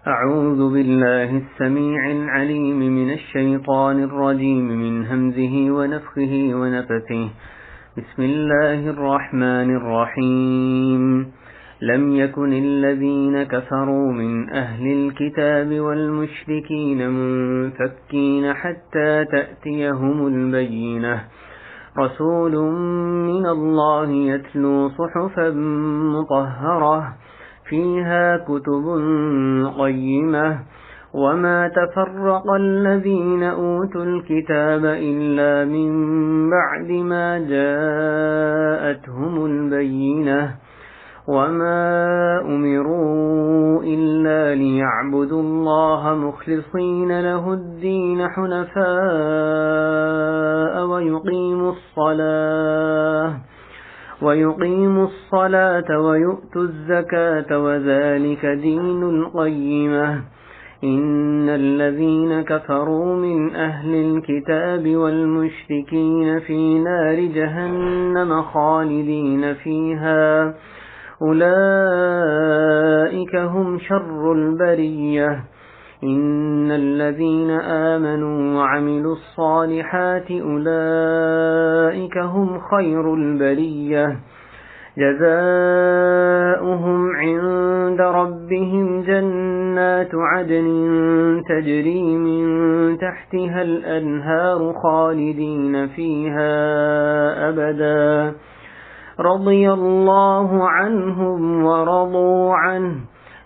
أعوذ بالله السميع العليم من الشيطان الرجيم من همزه ونفخه ونفثه. بسم الله الرحمن الرحيم. لم يكن الذين كفروا من أهل الكتاب والمشركين منفكين حتى تأتيهم البينة. رسول من الله يتلو صحفا مطهرة فيها كتب قيمة وما تفرق الذين أوتوا الكتاب إلا من بعد ما جاءتهم البينة وما أمروا إلا ليعبدوا الله مخلصين له الدين حنفاء ويقيموا الصلاة ويؤتوا الزكاة وذلك دين القيمة. إن الذين كفروا من أهل الكتاب والمشركين في نار جهنم خالدين فيها أولئك هم شر البرية. إن الذين آمنوا وعملوا الصالحات أولئك هم خير البرية. جزاؤهم عند ربهم جنات عدن تجري من تحتها الأنهار خالدين فيها أبدا رضي الله عنهم ورضوا عنه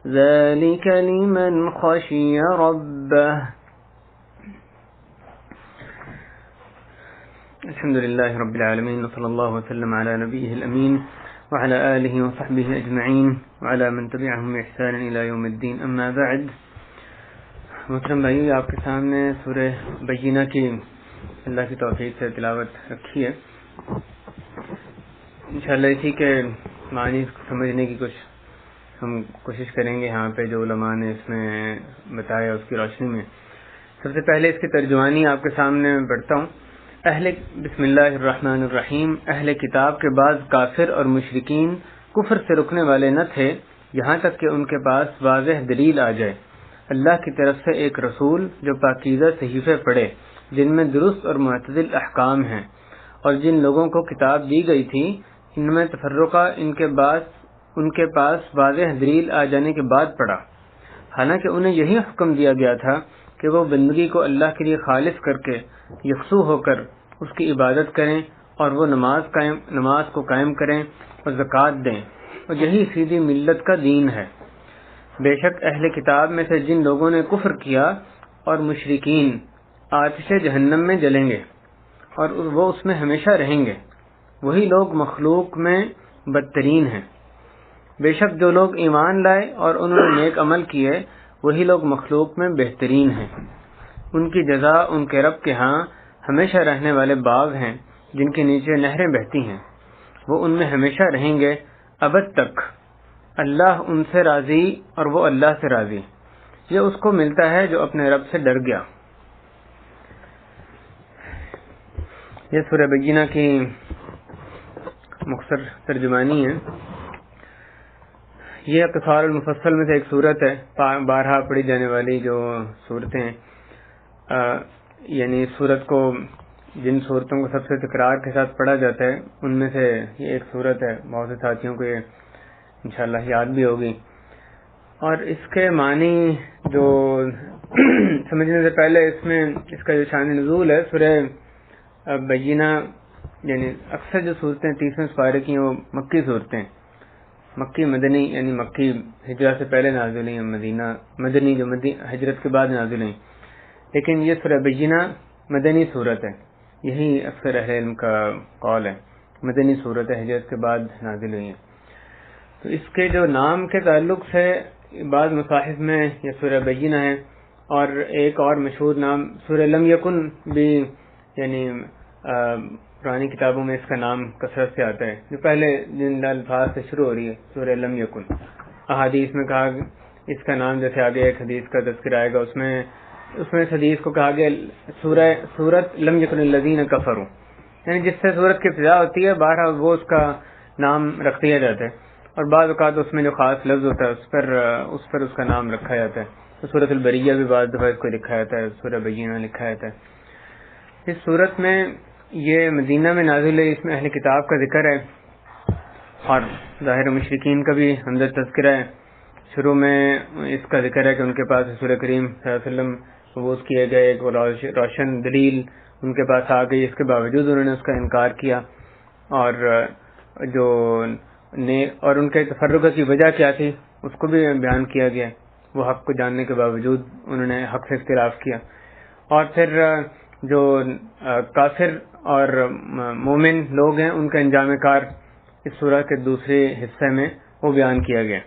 ذلك لمن خشي ربه. الحمد لله رب العالمين وصلى الله وسلم على نبيه الأمين وعلى آله وصحبه أجمعين وعلى من تبعهم بإحسان إلى يوم الدين. أما بعد. محترم بھائیو، آپ کے سامنے سورہ بینہ کی اللہ کی توفیق سے تلاوت رکھی ہے. انشاءاللہ اسی کے معنی سمجھنے کی ہم کوشش کریں گے یہاں پہ جو علماء نے اس میں بتایا اس کی روشنی میں. سب سے پہلے اس کی ترجمانی آپ کے سامنے پڑھتا ہوں. بسم اللہ الرحمن الرحیم. اہل کتاب کے بعض کافر اور مشرکین کفر سے رکنے والے نہ تھے یہاں تک کہ ان کے پاس واضح دلیل آ جائے. اللہ کی طرف سے ایک رسول جو پاکیزہ صحیفے پڑھے جن میں درست اور معتدل احکام ہیں، اور جن لوگوں کو کتاب دی گئی تھی ان میں تفرقہ ان کے پاس واضح دلیل آ جانے کے بعد پڑا، حالانکہ انہیں یہی حکم دیا گیا تھا کہ وہ بندگی کو اللہ کے لیے خالص کر کے یکسو ہو کر اس کی عبادت کریں اور وہ نماز کو قائم کریں اور زکوٰۃ دیں، اور یہی سیدھی ملت کا دین ہے. بے شک اہل کتاب میں سے جن لوگوں نے کفر کیا اور مشرکین آتش جہنم میں جلیں گے اور وہ اس میں ہمیشہ رہیں گے. وہی لوگ مخلوق میں بدترین ہیں. بے شک جو لوگ ایمان لائے اور انہوں نے نیک عمل کیے وہی لوگ مخلوق میں بہترین ہیں. ان کی جزا ان کے رب کے ہاں ہمیشہ رہنے والے باغ ہیں جن کے نیچے نہریں بہتی ہیں، وہ ان میں ہمیشہ رہیں گے ابد تک. اللہ ان سے راضی اور وہ اللہ سے راضی. یہ اس کو ملتا ہے جو اپنے رب سے ڈر گیا. یہ سورہ بینہ کی مختصر ترجمانی ہے. یہ قصار المفصل میں سے ایک صورت ہے، بارہا پڑھی جانے والی جو صورتیں، یعنی صورت کو جن صورتوں کو سب سے تکرار کے ساتھ پڑھا جاتا ہے ان میں سے یہ ایک صورت ہے. بہت سے ساتھیوں کو یہ انشاءاللہ یاد بھی ہوگی. اور اس کے معنی جو سمجھنے سے پہلے اس کا جو شان نزول ہے، سورہ بینہ یعنی اکثر جو صورتیں 30ویں سپارے کی ہیں وہ مکی صورتیں، مکی مدنی یعنی مکی ہجرت سے پہلے نازل ہوئی، مدنی جو ہجرت کے بعد نازل ہوئی. لیکن یہ سورہ بینہ مدنی صورت ہے، یہی اکثر اہل علم کا قول ہے، مدنی صورت ہے، ہجرت کے بعد نازل ہوئی ہے. تو اس کے جو نام کے تعلق سے بعض مصاحف میں یہ سورہ بینہ ہے، اور ایک اور مشہور نام سورہ لم یکن بھی، یعنی پرانی کتابوں میں اس کا نام کثرت سے آتا ہے، جو پہلے جن الفاظ سے شروع ہو رہی ہے سورہ لم یکن. احادیث میں کہا اس کا نام جیسے آگے ایک حدیث کا تذکرہ آئے گا، اس میں اس حدیث کو کہا گیا سورت لم یکن الذین کفروا، یعنی جس سے سورت کی ابتدا ہوتی ہے بہرحال وہ اس کا نام رکھ دیا جاتا ہے. اور بعض اوقات اس میں جو خاص لفظ ہوتا ہے اس پر اس کا نام رکھا جاتا ہے. تو سورۃ البریہ بھی بعض دفعہ اس کو لکھا جاتا ہے, سورہ بینہ لکھا جاتا ہے. اس صورت میں یہ مدینہ میں نازل ہے, اس میں اہل کتاب کا ذکر ہے اور ظاہر مشرکین کا بھی اندر تذکرہ ہے. شروع میں اس کا ذکر ہے کہ ان کے پاس رسول کریم صلی اللہ علیہ وسلم مبعوث کیے گئے, ایک روشن دلیل ان کے پاس آ گئی, اس کے باوجود انہوں نے اس کا انکار کیا. اور ان کے تفرقہ کی وجہ کیا تھی اس کو بھی بیان کیا گیا. وہ حق کو جاننے کے باوجود انہوں نے حق سے اختلاف کیا. اور پھر جو کافر اور مومن لوگ ہیں ان کا انجام کار اس سورہ کے دوسرے حصے میں وہ بیان کیا گیا,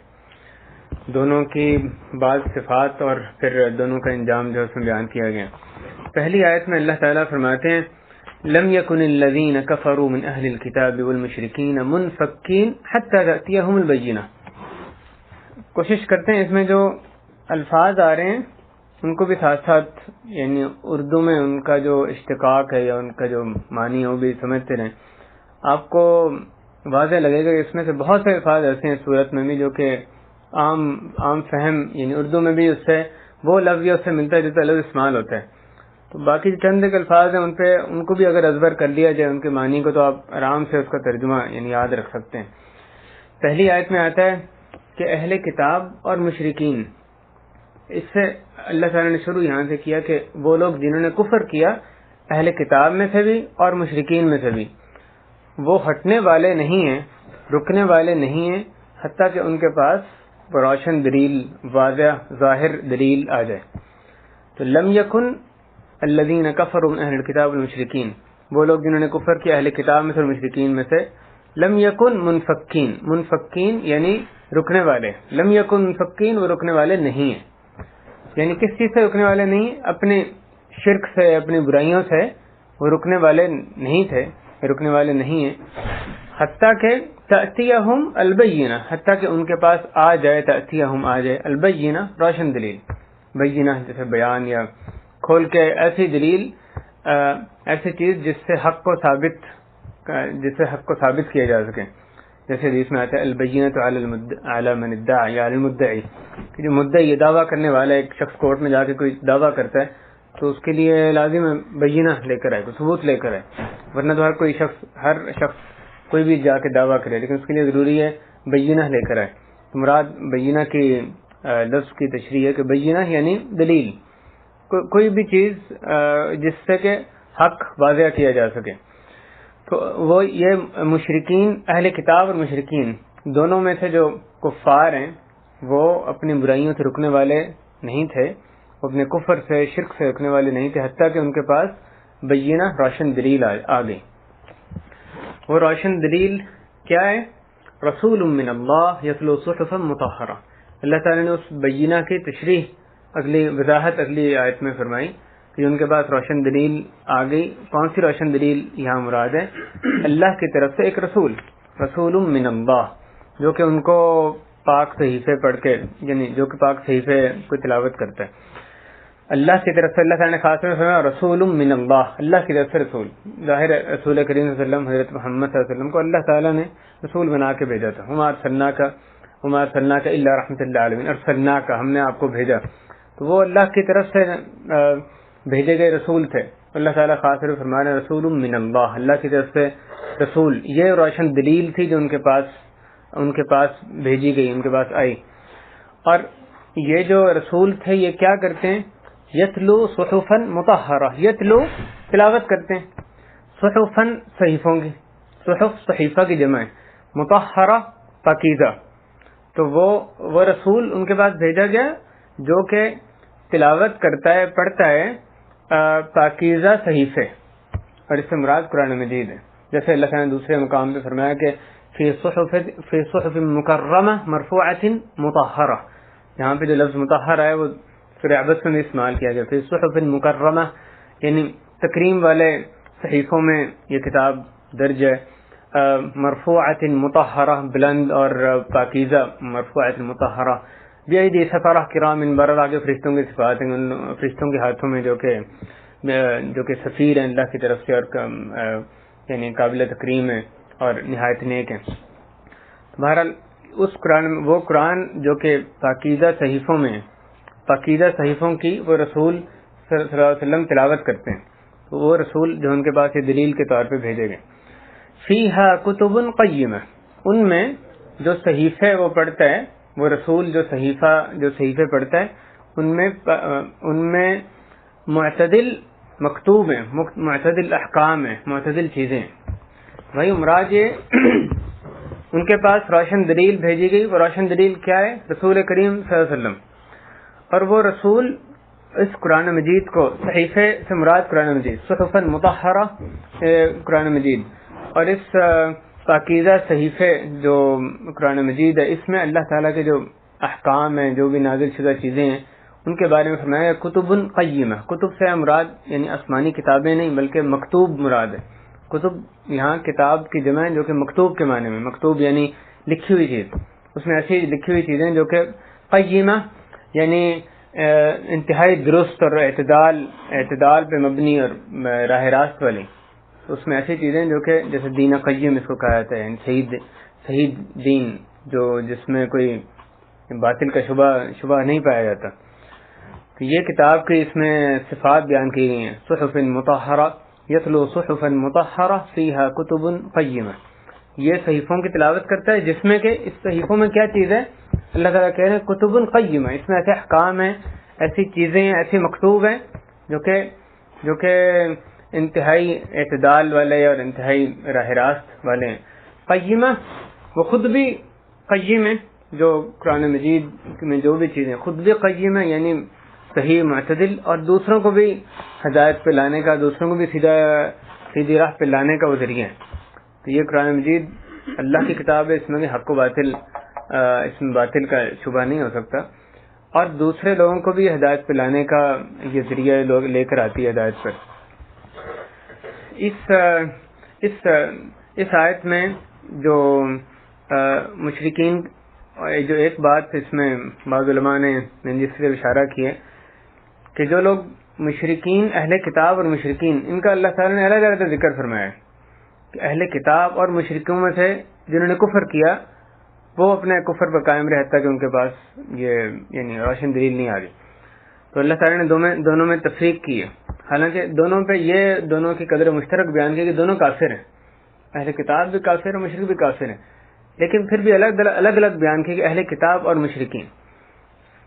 دونوں کی بعض صفات اور پھر دونوں کا انجام جو اس میں بیان کیا گیا. پہلی آیت میں اللہ تعالیٰ فرماتے ہیں لم يكن الذين كفروا من اهل الكتاب والمشركين منفكين حتى تأتيهم البينة. کوشش کرتے ہیں اس میں جو الفاظ آ رہے ہیں ان کو بھی ساتھ ساتھ یعنی اردو میں ان کا جو اشتقاق ہے یا ان کا جو معنی ہے وہ بھی سمجھتے رہیں. آپ کو واضح لگے گا کہ اس میں سے بہت سے الفاظ ایسے ہیں صورت میں بھی جو کہ عام فہم یعنی اردو میں بھی اس سے وہ لفظ یا اس سے ملتا جلتا لفظ استعمال ہوتا ہے. تو باقی چند ایک الفاظ ہیں ان کو بھی اگر ازبر کر لیا جائے ان کے معنی کو تو آپ آرام سے اس کا ترجمہ یعنی یاد رکھ سکتے ہیں. پہلی آیت میں آتا ہے کہ اہل کتاب اور مشرکین, اس سے اللہ تعالیٰ نے شروع یہاں سے کیا کہ وہ لوگ جنہوں نے کفر کیا اہل کتاب میں سے بھی اور مشرکین میں سے بھی, وہ ہٹنے والے نہیں ہیں, رکنے والے نہیں ہیں حتیٰ کہ ان کے پاس روشن دلیل, واضح ظاہر دلیل آ جائے. تو لم یکن الذین کفروا من اہل الکتاب والمشرکین, وہ لوگ جنہوں نے کفر کیا اہل کتاب میں سے اور مشرکین میں سے. لم یکن منفکین, منفکین یعنی رکنے والے, لم یکن منفکین وہ رکنے والے نہیں ہیں. یعنی کس چیز سے رکنے والے نہیں, اپنے شرک سے اپنی برائیوں سے وہ رکنے والے نہیں تھے, رکنے والے نہیں ہیں. حتیٰ کہ تأتیہم البینہ, حتیٰ کہ ان کے پاس آ جائے, تأتیہم آ جائے, البینہ روشن دلیل, بینہ جیسے بیان یا کھول کے ایسی دلیل, ایسی چیز جس سے حق کو ثابت کیا جا سکے. جیسے حدیث میں آتا ہے البینۃ علی من ادعی یا علی المدعی, کہ جو مدعی یہ دعویٰ کرنے والا ایک شخص کورٹ میں جا کے کوئی دعویٰ کرتا ہے تو اس کے لیے لازم ہے بینہ لے کر آئے, کوئی ثبوت لے کر آئے, ورنہ تو ہر شخص کوئی بھی جا کے دعویٰ کرے, لیکن اس کے لیے ضروری ہے بینہ لے کر آئے. تو مراد بینہ کی لفظ کی تشریح ہے کہ بینہ یعنی دلیل, کوئی بھی چیز جس سے کہ حق واضح کیا جا سکے. تو وہ یہ مشرکین, اہل کتاب اور مشرکین دونوں میں سے جو کفار ہیں وہ اپنی برائیوں سے رکنے والے نہیں تھے, وہ اپنے کفر سے شرک سے رکنے والے نہیں تھے حتیٰ کہ ان کے پاس بینہ روشن دلیل آ گئی. وہ روشن دلیل کیا ہے؟ رسول من اللہ یتلو صحفا مطہرہ. اللہ تعالیٰ نے اس بینہ کی تشریح اگلی وضاحت اگلی آیت میں فرمائی کہ ان کے پاس روشن دلیل آ گئی. کون سی روشن دلیل یہاں مراد ہے؟ اللہ کی طرف سے ایک رسول, رسول من اللہ, جو کہ ان کو پاک صحیفے پڑھ کے یعنی جو کہ پاک صحیفے کو تلاوت کرتا ہے. اللہ کی طرف سے اللہ تعالیٰ نے خاص طور سے فرمایا رسول من اللہ, اللہ کی طرف سے رسول. ظاہر رسول کریم صلی اللہ علیہ وسلم حضرت محمد صلی اللہ علیہ وسلم کو اللہ تعالیٰ نے رسول بنا کے بھیجا تھا. وما ارسلناک الا رحمۃ للعالمین, ارسلناک ہم نے آپ کو بھیجا. تو وہ اللہ کی طرف سے بھیجے گئے رسول تھے. اللہ تعالیٰ خاص طور سے فرما رہے ہیں رسول من اللہ, اللہ کی طرف سے رسول. یہ روشن دلیل تھی جو ان کے پاس بھیجی گئی, ان کے پاس آئی. اور یہ جو رسول تھے یہ کیا کرتے ہیں؟ یتلو صحفا مطہرہ, یتلو تلاوت کرتے ہیں, صحفا صحیفوں کی, صحف صحیفہ کی جمع ہے, مطہرہ پاکیزہ. تو وہ رسول ان کے پاس بھیجا گیا جو کہ تلاوت کرتا ہے, پڑھتا ہے پاکیزہ صحیفے, اور اس سے مراد قرآن مجید ہے. جیسے اللہ تعالیٰ نے دوسرے مقام پہ فرمایا کہ فی صحف مکرمہ مرفوعۃ مطہرہ. یہاں پہ جو لفظ مطہر ہے وہ سورہ عبس میں استعمال کیا گیا. فی صحف مکرمہ یعنی تکریم والے صحیفوں میں یہ کتاب درج ہے. مرفوعۃ مطہرہ بلند اور پاکیزہ, مرفوعۃ مطہرہ. بیدی سفرہ کرام بررہ, کے فرشتوں کی صفات ہیں, ان فرشتوں کے ہاتھوں میں جو کہ سفیر ہیں اللہ کی طرف سے اور یعنی قابل تکریم ہے اور نہایت نیک ہیں. بہرحال اس قرآن، وہ قرآن جو کہ پاکیزہ صحیفوں میں، پاکیزہ صحیفوں کی وہ رسول صلی اللہ علیہ وسلم تلاوت کرتے ہیں، تو وہ رسول جو ان کے پاس یہ دلیل کے طور پہ بھیجے گئے. فیہا کتب قیمہ، ان میں جو صحیفے وہ پڑھتا ہے، وہ رسول جو صحیفے پڑھتا ہے، ان میں معتدل مکتوب ہیں، معتدل احکام ہیں، معتدل چیزیں ہیں. وہی مراد یہ ان کے پاس روشن دلیل بھیجی گئی. وہ روشن دلیل کیا ہے؟ رسول کریم صلی اللہ علیہ وسلم. اور وہ رسول اس قرآن مجید کو، صحیفے سے مراد قرآن مجید، صحفاً مطہرہ قرآن مجید، اور اس پاکیزہ صحیفے جو قرآن مجید ہے، اس میں اللہ تعالیٰ کے جو احکام ہیں، جو بھی نازل شدہ چیزیں ہیں، ان کے بارے میں فرمایا کتب قیمہ. کتب سے مراد یعنی آسمانی کتابیں نہیں بلکہ مکتوب مراد ہے. کتب یہاں کتاب کی جمع ہے جو کہ مکتوب کے معنی میں، مکتوب یعنی لکھی ہوئی چیز. اس میں ایسی لکھی ہوئی چیزیں جو کہ قیمہ یعنی انتہائی درست اور اعتدال پہ مبنی اور راہ راست والی. اس میں ایسی چیزیں جو کہ جیسے دین قیم اس کو کہا جاتا ہے، یعنی صحیح دین، جو جس میں کوئی باطل کا شبہ نہیں پایا جاتا. تو یہ کتاب کی اس میں صفات بیان کی گئی ہیں. صحف مطہرہ یتلو صحفا مطہرہ فیہا کتب قیمہ، یہ صحیفوں کی تلاوت کرتا ہے جس میں کہ اس صحیفوں میں کیا چیز ہے؟ اللہ تعالیٰ کہہ رہے ہیں کتب قیمہ، اس میں ایسے احکام ہیں، ایسی چیزیں ہیں، ایسے مکتوب ہیں جو کہ انتہائی اعتدال والے اور انتہائی راہ راست والے ہیں. قیمہ وہ خود بھی قیم ہے، جو قرآن مجید میں جو بھی چیزیں خود بھی قیم ہے یعنی صحیح معتدل، اور دوسروں کو بھی ہدایت پہ لانے کا، دوسروں کو بھی سیدھی راہ پہ لانے کا وہ ذریعہ ہے. تو یہ قرآن مجید اللہ کی کتاب ہے، اس میں بھی حق و باطل، اس میں باطل کا شبہ نہیں ہو سکتا، اور دوسرے لوگوں کو بھی ہدایت پہ لانے کا یہ ذریعہ لوگ لے کر آتی ہے ہدایت پر. اس آیت میں جو مشرکین، جو ایک بات اس میں بعض علماء نے جس سے اشارہ کیا کہ جو لوگ مشرکین، اہل کتاب اور مشرکین، ان کا اللہ تعالیٰ نے الگ الگ ذکر فرمایا ہے کہ اہل کتاب اور مشرکوں میں سے جنہوں نے کفر کیا وہ اپنے کفر پر قائم رہتا کہ ان کے پاس یہ یعنی روشن دلیل نہیں آ رہی. تو اللہ تعالیٰ نے دونوں میں تفریق کی ہے. حالانکہ دونوں پہ یہ دونوں کی قدر مشترک بیان کی کہ دونوں کافر ہیں، اہل کتاب بھی کافر ہیں، مشرک بھی کافر ہیں، لیکن پھر بھی الگ الگ بیان کی کہ اہل کتاب اور مشرکین.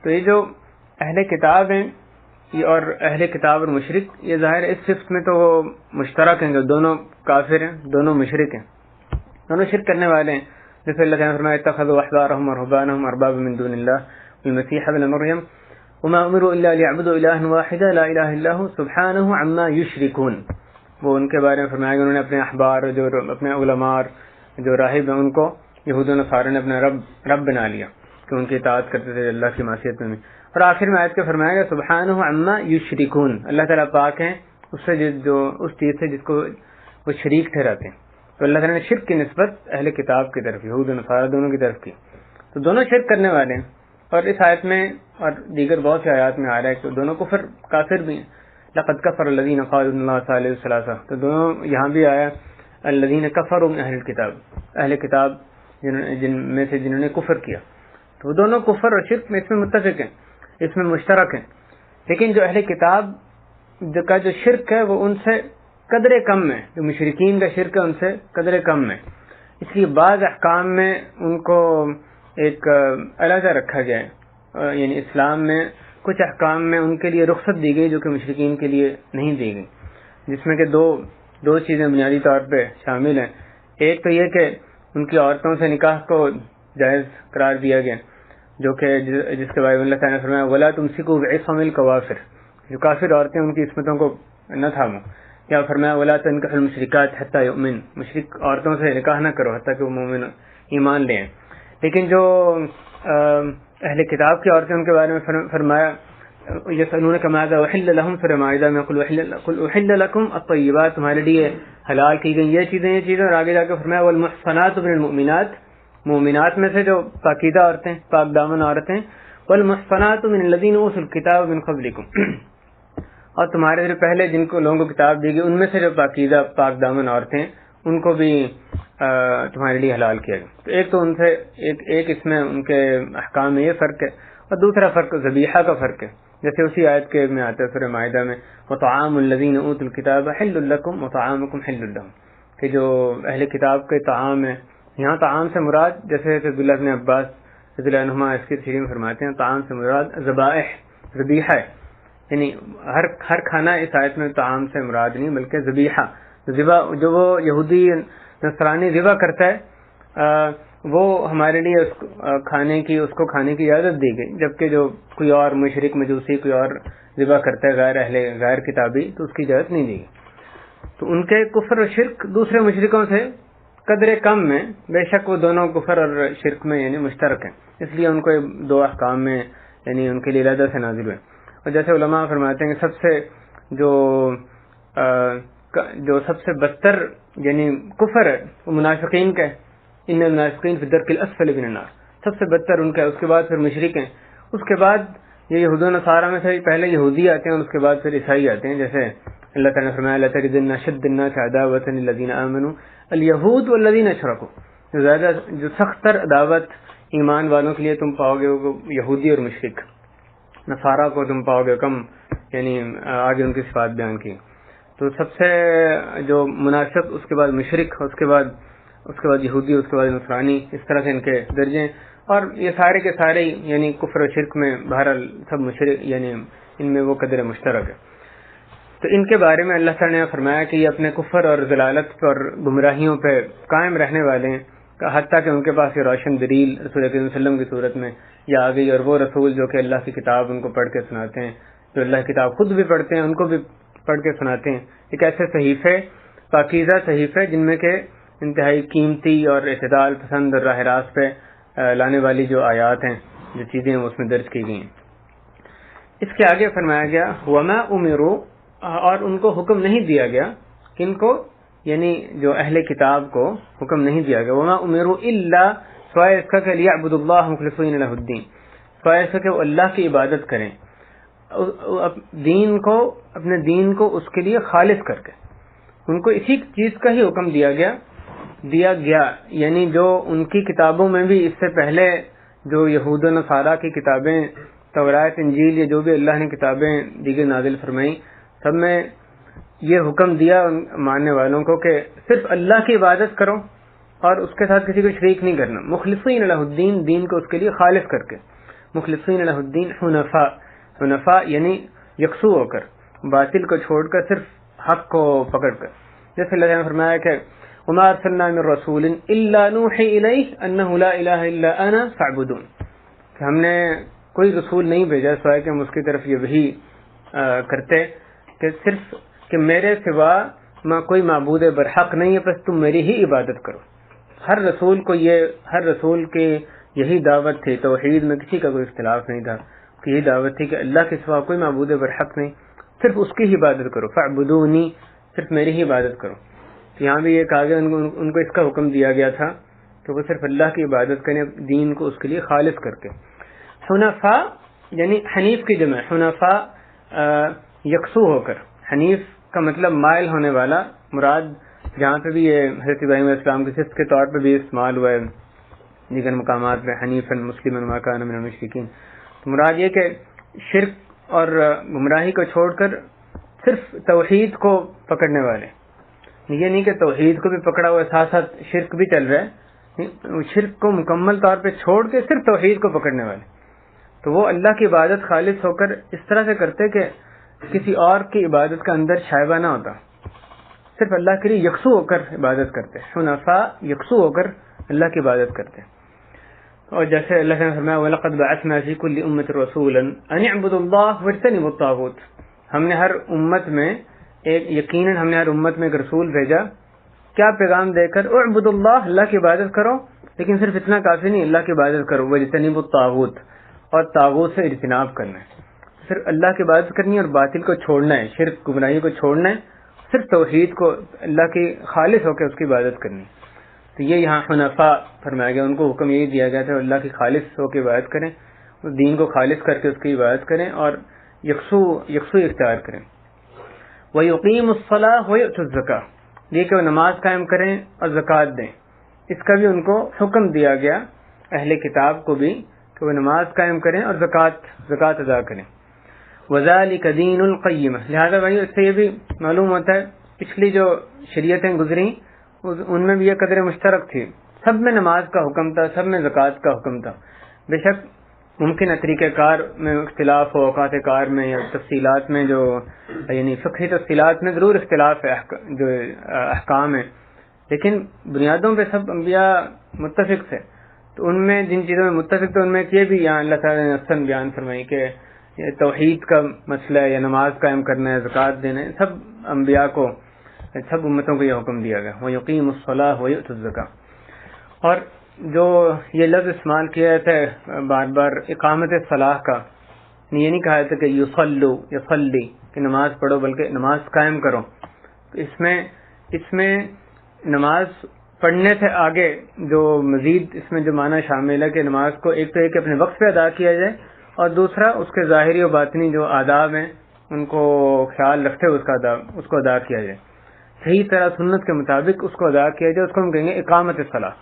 تو یہ جو اہل کتاب ہیں اور اہل کتاب اور مشرک، یہ ظاہر اس صفت میں تو وہ مشترک ہیں کہ دونوں کافر ہیں، دونوں مشرک ہیں، دونوں شرک کرنے والے ہیں. جیسے اللہ تعالیٰ نے فرمایا اتخذوا احبارهم ورهبانهم اربابا من دون الله والمسيح ابن مريم وما امروا الا ليعبدوا الها واحدا لا اله الا هو سبحانه عما يشركون. وہ ان کے بارے میں فرمایا کہ انہوں نے اپنے احبار، جو اپنے علماء، جو راہب ہیں، ان کو یہود و نصارہ نے اپنا رب بنا لیا کہ ان کی اطاعت کرتے تھے اللہ کی معصیت میں. اور آخر میں آیت کے فرمایا گیا سبحانہ عما یشرکون، اللہ تعالیٰ پاک ہیں اس سے جو اس چیز سے جس کو وہ شریک ٹھہراتے ہیں. تو اللہ تعالیٰ نے شرک کی نسبت اہل کتاب کی طرف، یہود و نصارہ دونوں کی طرف کی. تو دونوں شرک کرنے والے ہیں، اور اس آیت میں اور دیگر بہت سے آیات میں آ رہا ہے کہ دونوں کفر کافر بھی ہیں. لقد کفر الذین قالوا ان اللہ ثالث ثلاثہ، تو دونوں یہاں بھی آیا الذین کفروا من اہل الکتاب، اہل کتاب جن میں سے جنہوں نے کفر کیا. تو دونوں کفر اور شرک میں اس میں متفق ہیں، اس میں مشترک ہیں. لیکن جو اہل کتاب کا جو شرک ہے وہ ان سے قدرے کم ہے، جو مشرکین کا شرک ہے ان سے قدرے کم ہے. اس لیے بعض احکام میں ان کو ایک علیحدہ رکھا گیا ہے، یعنی اسلام میں کچھ احکام میں ان کے لیے رخصت دی گئی جو کہ مشرکین کے لیے نہیں دی گئی، جس میں کہ دو چیزیں بنیادی طور پہ شامل ہیں. ایک تو یہ کہ ان کی عورتوں سے نکاح کو جائز قرار دیا گیا، جو کہ جس کے بارے میں اللہ تعالیٰ نے فرمایا وَلَا تُمْسِكُوا بِعِصَمِ الْكَوَافِرِ، جو کافر عورتیں ان کی عصمتوں کو نہ تھامو. یا فرمایا وَلَا تَنكِحُوا الْمُشْرِكَاتِ حَتَّى يُؤْمِنْ، مشرک عورتوں سے نکاح نہ کرو حتیٰ کہ وہ مومن ایمان لیں. لیکن جو اہل کتاب کی عورتیں ان کے بارے میں فرمایا يَسْأَلُونَكَ مَاذَا أُحِلَّ لَهُمْ، سورہ مائدہ میں قُلْ أُحِلَّ لَكُمْ الطَّيِّبَاتُ، تمہارے لیے حلال کی گئی یہ چیزیں، اور آگے جا کے فرمایا وَالْمُحْصَنَاتُ مِنَ الْمُؤْمِنَاتِ، مومنات میں سے جو پاکیزہ عورتیں، پاک دامن عورتیں، وَالْمُحْصَنَاتُ مِنَ الَّذِينَ أُوتُوا الْكِتَابَ مِنْ قَبْلِكُمْ، اور تمہارے سے پہلے جن کو لوگوں کو کتاب دی گئی ان میں سے جو پاکیزہ پاک دامن عورتیں، ان کو بھی تمہارے لیے حلال کیا گیا. تو ایک تو ان سے ایک اس میں ان کے احکام میں یہ فرق ہے، اور دوسرا فرق ذبیحہ کا فرق ہے. جیسے اسی آیت کے میں آتا ہے سورہ مائدہ میں وطعام الذین اوتوا الکتاب حل لکم وطعامکم حل لہم، کہ جو اہل کتاب کے طعام ہے، یہاں طعام سے مراد جیسے عبداللہ بن عباس رضی اللہ عنہما اس کی تشریح میں فرماتے ہیں طعام سے مراد ذبائح ذبیحہ ہے، یعنی ہر کھانا اس آیت میں طعام سے مراد نہیں بلکہ ذبیحہ، ذبح جو وہ یہودی نصرانی ذبح کرتا ہے وہ ہمارے لیے اس کو کھانے کی اجازت دی گئی، جبکہ جو کوئی اور مشرک مجوسی کوئی اور ذبح کرتا ہے غیر کتابی تو اس کی اجازت نہیں دی گئی. تو ان کے کفر اور شرک دوسرے مشرکوں سے قدر کم میں، بے شک وہ دونوں کفر اور شرک میں یعنی مشترک ہیں، اس لیے ان کو دو احکام میں یعنی ان کے لیے علیحدہ سے نازل ہوئے. اور جیسے علماء فرماتے ہیں کہ سب سے جو سب سے بدتر یعنی کفر ہے وہ منافقین کا ہے، ان المنافقین فی الدرک الاسفل من النار، سب سے بدتر ان کا ہے. اس کے بعد پھر مشرک ہیں، اس کے بعد یہ یہود و نصارہ میں سے پہلے یہودی آتے ہیں اور اس کے بعد پھر عیسائی آتے ہیں. جیسے اللہ تعالیٰ نے فرمایا لَتَجِدَنَّ أَشَدَّ النَّاسِ عَدَاوَةً لِلَّذِينَ آمَنُوا الْيَهُودُ وَالَّذِينَ أَشْرَكُوا، جو سخت تر عداوت ایمان والوں کے لیے تم پاؤ گے وہ یہودی اور مشرک، نصارہ کو تم پاؤ گے کم، یعنی آگے ان کی صفات بیان کی. تو سب سے جو منافق، اس کے بعد مشرک، اس کے بعد یہودی، اس کے بعد نصرانی، اس طرح سے ان کے درجے. اور یہ سارے کے سارے یعنی کفر و شرک میں بہرحال سب مشرک، یعنی ان میں وہ قدر مشترک ہے. تو ان کے بارے میں اللہ تعالیٰ نے فرمایا کہ یہ اپنے کفر اور ضلالت اور گمراہیوں پہ قائم رہنے والے ہیں، حتیٰ کہ ان کے پاس یہ روشن دلیل رسول اکرم صلی اللہ علیہ وسلم کی صورت میں یا آ گئی، اور وہ رسول جو کہ اللہ کی کتاب ان کو پڑھ کے سناتے ہیں، جو اللہ کی کتاب خود بھی پڑھتے ہیں ان کو بھی پڑھ کے سناتے ہیں. ایک ایسے صحیفے، پاکیزہ صحیفے جن میں کہ انتہائی قیمتی اور اعتدال پسند اور راہ راست پہ لانے والی جو آیات ہیں، جو چیزیں اس میں درج کی گئی ہیں. اس کے آگے فرمایا گیا وما امروا، اور ان کو حکم نہیں دیا گیا، کن کو یعنی جو اہل کتاب کو حکم نہیں دیا گیا، وما امروا الا، سوائے اس کا کہ لیعبدوا اللہ مخلصین لہ الدین، سوائے اس کا کہ وہ اللہ کی عبادت کریں، اپنے دین کو اس کے لیے خالص کر کے. ان کو اسی چیز کا ہی حکم دیا گیا یعنی جو ان کی کتابوں میں بھی اس سے پہلے جو یہود و نصارہ کی کتابیں، تورات، انجیل، یا جو بھی اللہ نے کتابیں دیگر نازل فرمائیں، سب میں یہ حکم دیا ماننے والوں کو کہ صرف اللہ کی عبادت کرو اور اس کے ساتھ کسی کو شریک نہیں کرنا. مخلصین لہ الدین، دین کو اس کے لیے خالص کر کے. مخلصین لہ الدین حنفاء یعنی یکسو ہو کر، باطل کو چھوڑ کر صرف حق کو پکڑ کر. جیسے اللہ نے فرمایا کہ وما ارسلنا من رسول الا نوحی الیہ انہ لا الہ الا انا فاعبدون، کہ ہم نے کوئی رسول نہیں بھیجا سوائے کہ ہم اس کی طرف یہ وحی کرتے کہ صرف کہ میرے سوا کوئی معبود برحق نہیں ہے، بس تم میری ہی عبادت کرو. ہر رسول کی یہی دعوت تھی، توحید میں کسی کا کوئی اختلاف نہیں تھا، کہ یہی دعوت تھی کہ اللہ کے سوا کوئی معبود برحق نہیں، صرف اس کی ہی عبادت کرو. فاعبدونی، صرف میری ہی عبادت کرو. یہاں بھی یہ کہا گیا ان کو اس کا حکم دیا گیا تھا کہ وہ صرف اللہ کی عبادت کریں، دین کو اس کے لیے خالص کر کے. حنفاء یعنی حنیف کی جمع، حنفاء یکسو ہو کر. حنیف کا مطلب مائل ہونے والا، مراد جہاں پہ بھی یہ حضرت ابراہیم علیہ السلام کی صفت کے طور پہ بھی استعمال ہوا ہے دیگر مقامات پہ، حنیفا مسلما ما کان من المشرکین. تو مراد یہ کہ شرک اور گمراہی کو چھوڑ کر صرف توحید کو پکڑنے والے. یہ نہیں کہ توحید کو بھی پکڑا ہوا ساتھ ساتھ شرک بھی چل رہا ہے، شرک کو مکمل طور پہ چھوڑ کے صرف توحید کو پکڑنے والے. تو وہ اللہ کی عبادت خالص ہو کر اس طرح سے کرتے کہ کسی اور کی عبادت کا اندر شائبہ نہ ہوتا، صرف اللہ کے لیے یکسو ہو کر عبادت کرتے. حنفاء یکسو ہو کر اللہ کی عبادت کرتے. اور جیسے اللہ نے فرمایا وَلَقَدْ بَعَثْنَا فِي كُلِّ أُمَّةٍ رَسُولًا أَنِ اعْبُدُوا اللَّهَ وَاجْتَنِبُوا الطَّاغُوتَ، ہم نے ہر امت میں ایک رسول بھیجا، کیا پیغام دے کر اعبدوا اللہ، اللہ کی عبادت کرو، لیکن صرف اتنا کافی نہیں، اللہ کی عبادت کرو. وَاجْتَنِبُوا الطَّاغُوتَ، اور طاغوت سے اجتناب کرنا ہے، صرف اللہ کی عبادت کرنی ہے اور باطل کو چھوڑنا ہے، شرک گمراہی کو چھوڑنا ہے، صرف توحید کو اللہ کی خالص ہو کے اس کی عبادت کرنی. تو یہ یہاں حنفاء فرمایا گیا، ان کو حکم یہی دیا گیا تھا اللہ کی خالص ہو کے عبادت کریں، دین کو خالص کر کے اس کی عبادت کریں اور یکسو اختیار کریں. وَيُقِيمُ الصَّلَاةَ وَيُؤْتُ الزَّكَاةَ، یہ کہ وہ نماز قائم کریں اور زکوٰۃ دیں، اس کا بھی ان کو حکم دیا گیا، اہل کتاب کو بھی، کہ وہ نماز قائم کریں اور زکوٰۃ ادا کریں۔ وذالک دین القیمہ، لہذا بھائی اس سے یہ بھی معلوم ہوتا ہے پچھلی جو شریعتیں گزری ان میں بھی یہ قدر مشترک تھی، سب میں نماز کا حکم تھا، سب میں زکوٰۃ کا حکم تھا۔ بے شک ممکن ہے طریقہ کار میں اختلاف ہو، اوقات کار میں یا تفصیلات میں، جو یعنی فقہی تفصیلات میں ضرور اختلاف ہے، جو احکام ہیں، لیکن بنیادوں پہ سب انبیاء متفق تھے۔ تو ان میں جن چیزوں میں متفق تھے ان میں یہ بھی یہاں اللہ تعالیٰ نے اصلاً بیان فرمائی کہ یہ توحید کا مسئلہ ہے یا نماز قائم کرنا ہے، زکوٰۃ دینا ہے، سب انبیاء کو، سب امتوں کو یہ حکم دیا گیا، وَيُقِيمُ الصَّلَاةَ وَيُؤْتُ الزَّكَاةَ۔ اور جو یہ لفظ استعمال کیا جاتا ہے بار بار اقامت صلاح کا، یہ نہیں کہا جاتا کہ یصلو یصلی کہ نماز پڑھو، بلکہ نماز قائم کرو۔ تو اس میں نماز پڑھنے سے آگے جو مزید اس میں جو معنی شامل ہے کہ نماز کو ایک تو ایک اپنے وقت پہ ادا کیا جائے، اور دوسرا اس کے ظاہری و باطنی جو آداب ہیں ان کو خیال رکھتے ہوئے اس کو ادا کیا جائے، صحیح طرح سنت کے مطابق اس کو ادا کیا جائے، اس کو ہم کہیں گے اقامت صلاح،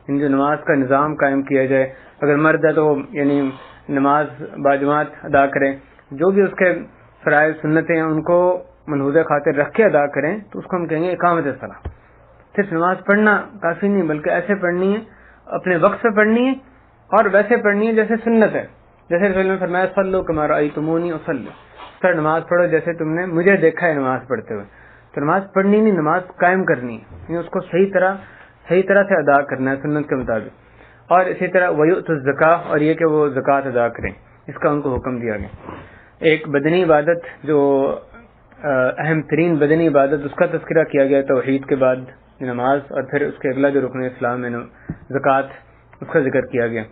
ان جو نماز کا نظام قائم کیا جائے۔ اگر مرد ہے تو یعنی نماز باجماعت ادا کریں، جو بھی اس کے فرائض سنتیں ہیں ان کو منحوظ خاطر رکھ کے ادا کریں، تو اس کو ہم کہیں گے اقامت صلاح۔ صرف نماز پڑھنا کافی نہیں، بلکہ ایسے پڑھنی ہے، اپنے وقت سے پڑھنی ہے، اور ویسے پڑھنی ہے جیسے سنت ہے، جیسے رسول نے فرمایا صلو کما رأیتمونی اصلی، سر نماز پڑھو جیسے تم نے مجھے دیکھا ہے نماز پڑھتے ہوئے۔ تو نماز پڑھنی نہیں، نماز قائم کرنی ہے، یعنی اس کو صحیح طرح سے ادا کرنا ہے سنت کے مطابق۔ اور اسی طرح ویؤت الزکاۃ، اور یہ کہ وہ زکوٰۃ ادا کریں، اس کا ان کو حکم دیا گیا۔ ایک بدنی عبادت جو اہم ترین بدنی عبادت، اس کا تذکرہ کیا گیا توحید کے بعد نماز، اور پھر اس کے اگلا جو رکن اسلام ہے زکوٰۃ، اس کا ذکر کیا گیا۔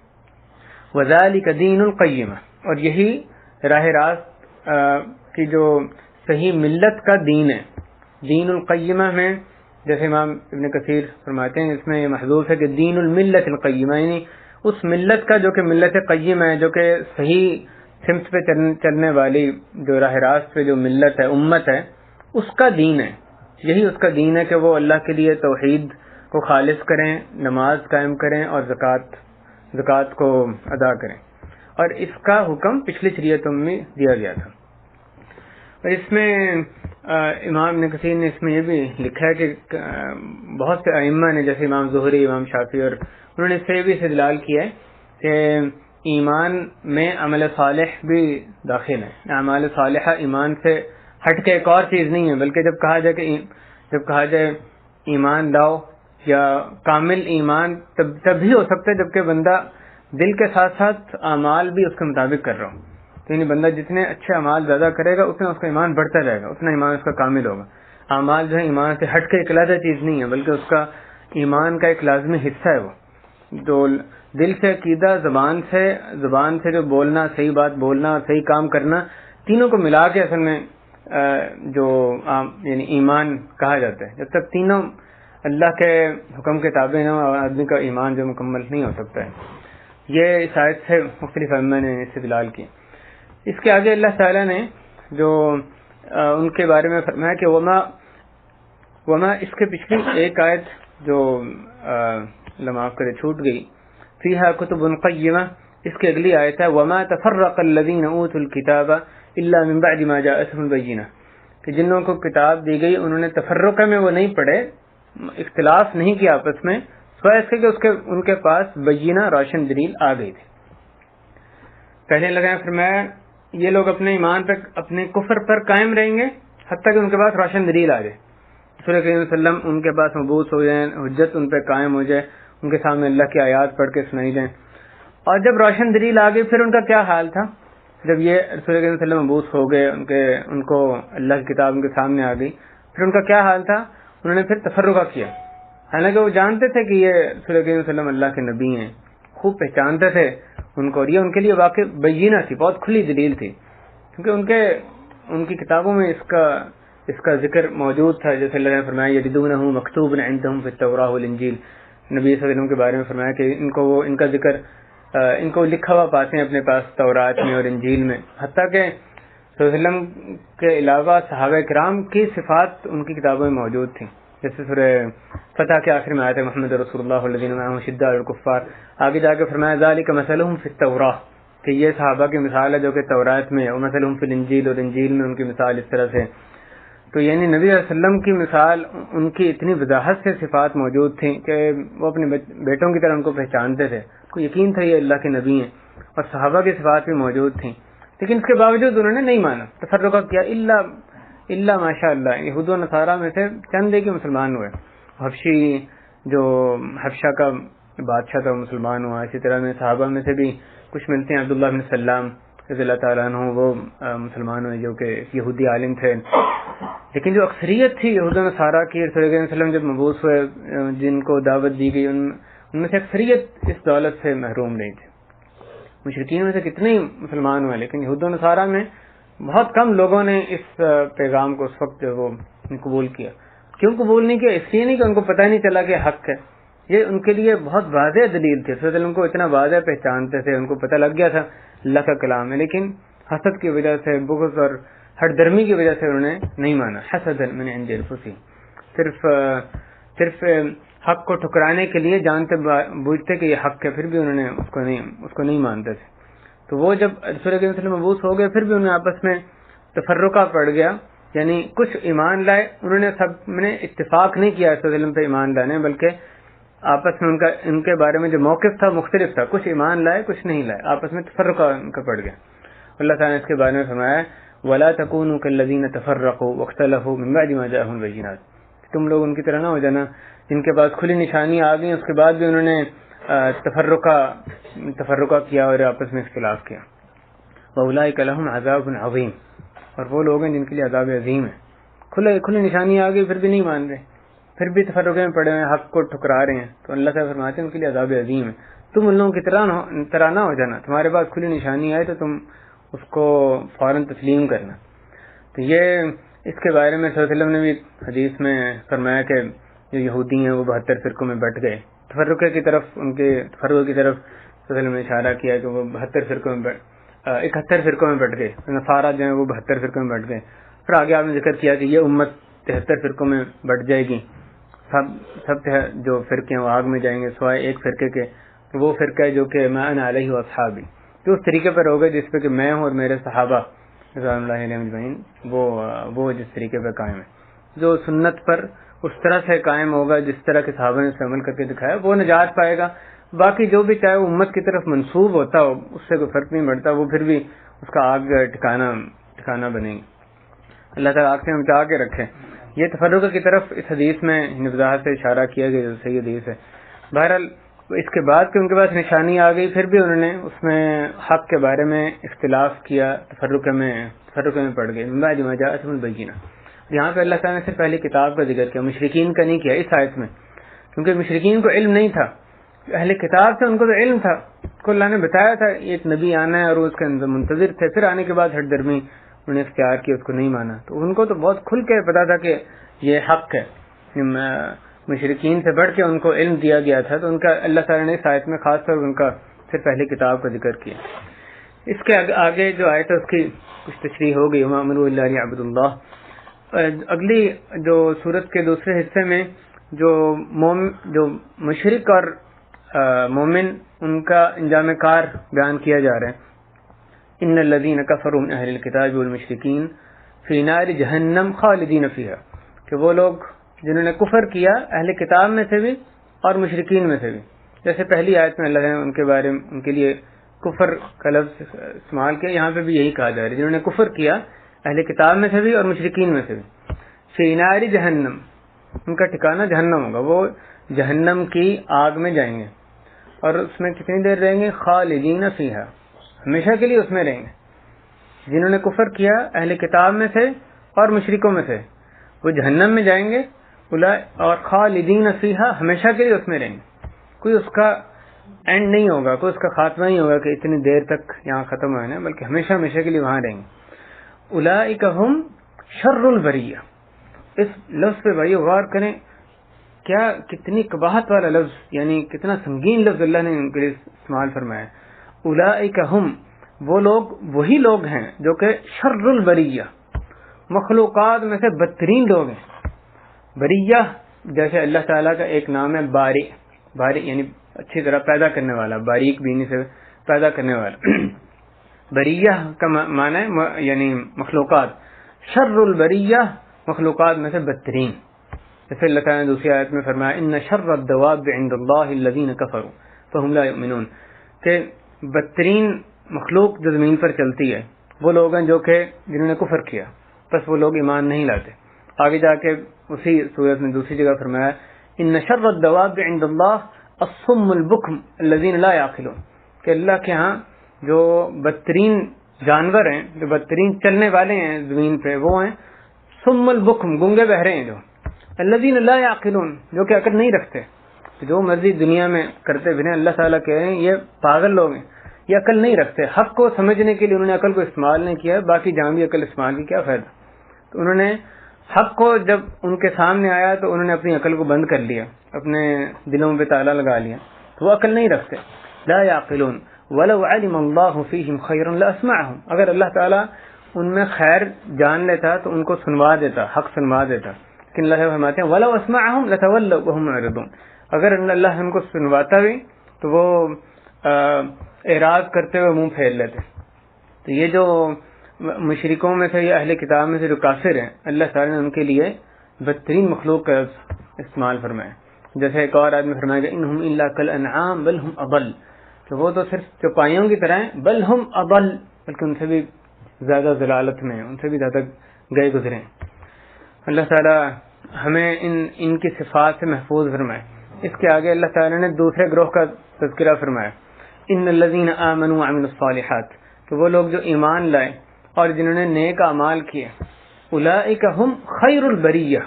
وذالک دین القیمہ، اور یہی راہ راست کی جو صحیح ملت کا دین ہے۔ دین القیمہ میں جیسے امام ابن کثیر فرماتے ہیں، اس میں یہ محذوف ہے کہ دین الملت القیمہ، یعنی اس ملت کا جو کہ ملت قیمہ ہے، جو کہ صحیح سمت پہ چلنے والی جو راہ راست پہ جو ملت ہے، امت ہے، اس کا دین ہے۔ یہی اس کا دین ہے کہ وہ اللہ کے لیے توحید کو خالص کریں، نماز قائم کریں، اور زکوٰۃ کو ادا کریں۔ اور اس کا حکم پچھلی شریعتوں میں دیا گیا تھا۔ اور اس میں امام ابن کثیر نے اس میں یہ بھی لکھا ہے کہ بہت سے ائمہ نے، جیسے امام زہری، امام شافعی، اور انہوں نے اس سے بھی استدلال کیا ہے کہ ایمان میں عمل صالح بھی داخل ہے۔ اعمال صالحہ ایمان سے ہٹ کے ایک اور چیز نہیں ہے، بلکہ جب کہا جائے ایمان لاؤ یا کامل ایمان تب ہی ہو سکتا ہے جبکہ بندہ دل کے ساتھ ساتھ اعمال بھی اس کے مطابق کر رہا ہوں۔ تو یعنی بندہ جتنے اچھے اعمال زیادہ کرے گا اتنا اس کا ایمان بڑھتا جائے گا، اتنا ایمان اس کا کامل ہوگا۔ اعمال جو ہے ایمان سے ہٹ کے ایک علیحدہ چیز نہیں ہے، بلکہ اس کا ایمان کا ایک لازمی حصہ ہے۔ وہ جو دل سے عقیدہ، زبان سے جو بولنا، صحیح بات بولنا اور صحیح کام کرنا، تینوں کو ملا کے اصل میں جو یعنی ایمان کہا جاتا ہے۔ جب تک تینوں اللہ کے حکم کے تابع نہ ہو، آدمی کا ایمان جو مکمل نہیں ہو سکتا ہے۔ یہ اس آیت سے مختلف ائمہ نے استدلال کی۔ اس کے آگے اللہ تعالیٰ نے جو ان کے بارے میں فرمایا کہ وما اس کے پچھلی ایک آیت جو معاف کرے چھوٹ گئی، فیہا کتب قیمہ، اس کی اگلی آیت ہے وما تفرق الذین اوتوا الکتاب الا من بعد ما جاءتهم البینہ، کہ جن لوگوں کو کتاب دی گئی انہوں نے تفرقہ میں وہ نہیں پڑھے، اختلاف نہیں کیا آپس میں، سوائے اس کے کہ ان کے پاس بینہ روشن دلیل آ گئی تھی۔ پہلے لگایا فرمایا یہ لوگ اپنے ایمان پر، اپنے کفر پر قائم رہیں گے حتیٰ کہ ان کے پاس روشن دلیل آ جائے، رسول کریم صلی اللہ علیہ وسلم ان کے پاس مبعوث ہو جائیں، حجت ان پہ قائم ہو جائے، ان کے سامنے اللہ کی آیات پڑھ کے سنائی جائیں۔ اور جب روشن دلیل آ گئی پھر ان کا کیا حال تھا؟ جب یہ رسول کریم صلی اللہ علیہ وسلم مبعوث ہو گئے، ان کو اللہ کی کتاب ان کے سامنے آ گئی، پھر ان کا کیا حال تھا؟ انہوں نے پھر تفرقہ کیا، حالانکہ وہ جانتے تھے کہ یہ رسول کریم صلی اللہ علیہ وسلم اللہ کے نبی ہیں، خوب پہچانتے تھے ان کو، اور یہ ان کے لیے واقع بینہ تھی، بہت کھلی دلیل تھی، کیونکہ ان کی کتابوں میں اس کا ذکر موجود تھا، جیسے اللہ نے فرمایا یجدونہ مکتوبا عندہم فی التوراۃ والانجیل، نبی صلی اللہ علیہ وسلم کے بارے میں فرمایا کہ ان کا ذکر ان کو لکھا ہوا پاتے ہیں اپنے پاس تورات میں اور انجیل میں، حتیٰ کہ صلی اللہ علیہ وسلم کے علاوہ صحابہ کرام کی صفات ان کی کتابوں میں موجود تھیں، جیسے سورہ فتح کے آخر میں آیت ہے محمد رسول اللہ الذین معہ شداء علی الکفار، آگے جا کے فرمایا ذالک مثلہم فی التوراۃ، کہ یہ صحابہ کی مثال ہے جو کہ تورات میں ہے، ومثلہم فی الانجیل، اور انجیل میں ان کی مثال اس طرح سے. تو یعنی نبی علیہ وسلم کی مثال، ان کی اتنی وضاحت سے صفات موجود تھیں کہ وہ اپنے بیٹوں کی طرح ان کو پہچانتے تھے، کو یقین تھا یہ اللہ کے نبی ہیں، اور صحابہ کی صفات بھی موجود تھیں، لیکن اس کے باوجود انہوں نے نہیں مانا، تفرقہ کیا. اللہ ماشاء اللہ یہود و نصارہ میں سے چند ایک مسلمان ہوئے. حبشی جو حبشہ کا بادشاہ تھا وہ مسلمان ہوا. اسی طرح میں صحابہ میں سے بھی کچھ ملتے ہیں، عبداللہ بن سلام رضی اللہ تعالیٰ عنہ وہ مسلمان ہوئے جو کہ یہودی عالم تھے. لیکن جو اکثریت تھی یہود و نصارہ کی، رسول اللہ صلی اللہ علیہ وسلم جب مبعوث ہوئے جن کو دعوت دی گئی، ان میں سے اکثریت اس دولت سے محروم نہیں تھی. مشرکین میں سے کتنے ہی مسلمان ہوئے، لیکن یہود و نصارہ میں بہت کم لوگوں نے اس پیغام کو اس وقت جو وہ قبول کیا. کیوں قبول نہیں کیا؟ اس لیے نہیں کہ ان کو پتہ نہیں چلا کہ حق ہے، یہ ان کے لیے بہت واضح دلیل تھی. رسول اللہ کو اتنا واضح پہچانتے تھے، ان کو پتہ لگ گیا تھا اللہ کا کلام ہے، لیکن حسد کی وجہ سے، بغض اور ہٹ درمی کی وجہ سے انہوں نے نہیں مانا. حسد من عند انفسہم، صرف حق کو ٹھکرانے کے لیے جانتے بوجھتے کہ یہ حق ہے، پھر بھی انہوں نے اس کو نہیں مانتے تھے. تو وہ جب رسول اللہ صلی اللہ علیہ وسلم مبعوث ہو گئے، پھر بھی انہیں آپس میں تفرقہ پڑ گیا. یعنی کچھ ایمان لائے، انہوں نے سب نے اتفاق نہیں کیا رسول اللہ علیہ وسلم پہ ایمان لانے، بلکہ آپس میں ان کے بارے میں جو موقف تھا مختلف تھا. کچھ ایمان لائے، کچھ نہیں لائے، آپس میں تفرقہ ان کا پڑ گیا. اللہ تعالیٰ نے اس کے بارے میں فرمایا وَلَا تَكُونُوا كَالَّذِينَ تَفَرَّقُوا وَاخْتَلَفُوا مِن بَعْدِ مَا جَاءَهُمُ الْبَيِّنَاتُ، تم لوگ ان کی طرح نہ ہو جانا جن کے پاس کھلی نشانی آ گئی، اس کے بعد بھی انہوں نے تفرقہ کیا اور آپس میں اختلاف کیا. وَأُولَٰئِكَ لَهُمْ عَذَابٌ عَظِيمٌ، اور وہ لوگ ہیں جن کے لیے عذاب عظیم ہے. کھلی نشانی آ گئی پھر بھی نہیں مان رہے، پھر بھی تفرقے میں پڑے ہوئے ہیں، حق کو ٹھکرا رہے ہیں. تو اللہ تعالیٰ فرماتے ہیں ان کے لیے عذاب عظیم ہے. تم ان لوگوں کی طرح نہ ہو جانا، تمہارے پاس کھلی نشانی آئے تو تم اس کو فوراً تسلیم کرنا. تو یہ اس کے بارے میں صلی اللہ علیہ وسلم نے بھی حدیث میں فرمایا کہ جو یہودی ہیں وہ 72 فرقوں میں بٹ گئے. تفرقے کی طرف، ان کے تفرقے کی طرف صلی اللہ علیہ وسلم نے اشارہ کیا کہ وہ 72 فرقوں میں 71 فرقوں میں بٹ گئے. نصارہ جو ہیں وہ 72 فرقوں میں بٹ گئے. پھر آگے آپ نے ذکر کیا کہ یہ امت 73 فرقوں میں بٹ جائے گی، سب جو فرقے ہیں وہ آگ میں جائیں گے سوائے ایک فرقے کے، وہ فرقہ ہے جو کہ میں انا علیہ واصحابی، تو اس طریقے پر ہوگا جس پہ کہ میں ہوں اور میرے صحابہ رضوان اللہ علیہم اجمعین، وہ جس طریقے پر قائم ہے، جو سنت پر اس طرح سے قائم ہوگا جس طرح کے صحابہ نے عمل کر کے دکھایا، وہ نجات پائے گا. باقی جو بھی چاہے وہ امت کی طرف منسوب ہوتا ہو اس سے کوئی فرق نہیں پڑتا، وہ پھر بھی اس کا آگ ٹھکانا بنے گی. اللہ تعالیٰ آگ سے ہم بچا کے رکھے. یہ تفرقہ کی طرف اس حدیث میں وضاحت سے اشارہ کیا گیا جو صحیح حدیث ہے. بہرحال اس کے بعد کہ ان کے پاس نشانی آ گئی، پھر بھی انہوں نے اس میں حق کے بارے میں اختلاف کیا، تفرقے میں پڑ گئے. من بعد ما جاءتهم البینۃ، یہاں پہ اللہ تعالیٰ نے صرف پہلی کتاب کا ذکر کیا، مشرکین کا نہیں کیا اس آیت میں، کیونکہ مشرکین کو علم نہیں تھا. اہل کتاب سے ان کو تو علم تھا، کو اللہ نے بتایا تھا ایک نبی آنا ہے اور وہ اس کے اندر منتظر تھے. پھر آنے کے بعد ہٹ درمی انہوں نے اختیار کیا، اس کو نہیں مانا. تو ان کو تو بہت کھل کے پتا تھا کہ یہ حق ہے. مشرکین سے بڑھ کے ان کو علم دیا گیا تھا، تو ان کا اللہ تعالیٰ نے اس آیت میں خاص طور ان کا صرف پہلی کتاب کا ذکر کیا. اس کے آگے جو آیت ہے اس کی کچھ تشریح ہو گئی، وما امروا الا ليعبدوا اللہ. اگلی جو سورت کے دوسرے حصے میں جو مشرک اور مومن ان کا انجام کار بیان کیا جا رہا ہے. ان الذين كفروا من اهل الكتاب والمشركين في نار جہنم خالدین فیہا، کہ وہ لوگ جنہوں نے کفر کیا اہل کتاب میں سے بھی اور مشرکین میں سے بھی، جیسے پہلی آیت میں اللہ نے ان کے بارے میں ان کے لیے کفر کا لفظ استعمال کیا، یہاں پہ بھی یہی کہا جا رہا ہے جنہوں نے کفر کیا اہل کتاب میں سے بھی اور مشرکین میں سے بھی. فی نار جہنم، ان کا ٹھکانہ جہنم ہوگا، وہ جہنم کی آگ میں جائیں گے اور اس میں کتنی دیر رہیں گے؟ خالدین فیہا، ہمیشہ کے لیے اس میں رہیں گے. جنہوں نے کفر کیا اہل کتاب میں سے اور مشرکوں میں سے وہ جہنم میں جائیں گے، اور خالدین فیہا، ہمیشہ کے لیے اس میں رہیں گے. کوئی اس کا اینڈ نہیں ہوگا، کوئی اس کا خاتمہ نہیں ہوگا کہ اتنی دیر تک یہاں ختم ہونا، بلکہ ہمیشہ کے لیے وہاں رہیں گے. اولئک ہم شر البریہ، اس لفظ پہ بھائی غور کریں، کیا کتنی قباحت والا لفظ، یعنی کتنا سنگین لفظ اللہ نے ان کے لیے استعمال فرمایا. اولئک ہم، وہ لوگ، وہی لوگ ہیں جو کہ شر البریہ، مخلوقات میں سے بدترین لوگ ہیں. بریہ جیسے اللہ تعالیٰ کا ایک نام ہے باری، باری یعنی اچھی طرح پیدا کرنے والا، باریک بینی سے پیدا کرنے والا. بریہ کا معنی ہے یعنی مخلوقات. شر البریہ مخلوقات میں سے بدترین. جیسے اللہ تعالیٰ نے دوسری آیت میں فرمایا ان شر الدواب عند اللہ الذین کفروا فہم لا یؤمنون، کہ بدترین مخلوق جو زمین پر چلتی ہے وہ لوگ ہیں جو کہ جنہوں نے کفر کیا، بس وہ لوگ ایمان نہیں لاتے. آگے جا کے اسی سورت میں دوسری جگہ فرمایا ان شر الدواب عند اللہ الصم البکم الذین لا یعقلون، کہ اللہ کے ہاں جو بدترین جانور ہیں، جو بدترین چلنے والے ہیں زمین پہ، وہ ہیں صم البکم، گونگے بہرے ہیں، جو الذین لا یعقلون، جو کہ عقل نہیں رکھتے. جو مرضی دنیا میں کرتے پھریں، اللہ تعالیٰ کہہ رہے ہیں یہ پاگل لوگ ہیں، یہ عقل نہیں رکھتے. حق کو سمجھنے کے لیے انہوں نے عقل کو استعمال نہیں کیا، باقی جہاں بھی عقل استعمال کی کیا فائدہ. تو انہوں نے حق کو جب ان کے سامنے آیا تو انہوں نے اپنی عقل کو بند کر لیا، اپنے دلوں پہ تالا لگا لیا، تو وہ عقل نہیں رکھتے. لا یعقلون ولو علم اللہ فیہم خیرا لاسمعہم، اگر اللہ تعالیٰ ان میں خیر جان لیتا تو ان کو سنوا دیتا، حق سنوا دیتا. لیکن اللہ تعالیٰ فرماتے ہیں ولو اسمعہم لتولوا وہم معرضون، اگر اللہ ان کو سنواتا بھی تو وہ اعراض کرتے ہوئے منہ پھیر لیتے. تو یہ جو مشرکوں میں سے یا اہل کتاب میں سے جو کافر ہیں، اللہ تعالیٰ نے ان کے لیے بدترین مخلوق کا استعمال فرمایا. جیسے ایک اور آدمی فرمایا کہ انہم الا کالانعام بل ہم اضل، کہ وہ تو صرف چوپائیوں کی طرح ہیں، بل ہم اضل، بلکہ ان سے بھی زیادہ ضلالت میں، ان سے بھی زیادہ گئے گزرے ہیں. اللہ تعالیٰ ہمیں ان کی صفات سے محفوظ فرمائے. اس کے آگے اللہ تعالیٰ نے دوسرے گروہ کا تذکرہ فرمایا ان الذین آمنوا وعملوا الصالحات، کہ وہ لوگ جو ایمان لائے اور جنہوں نے نیک اعمال کیے، اولئک ہم خیر البریہ،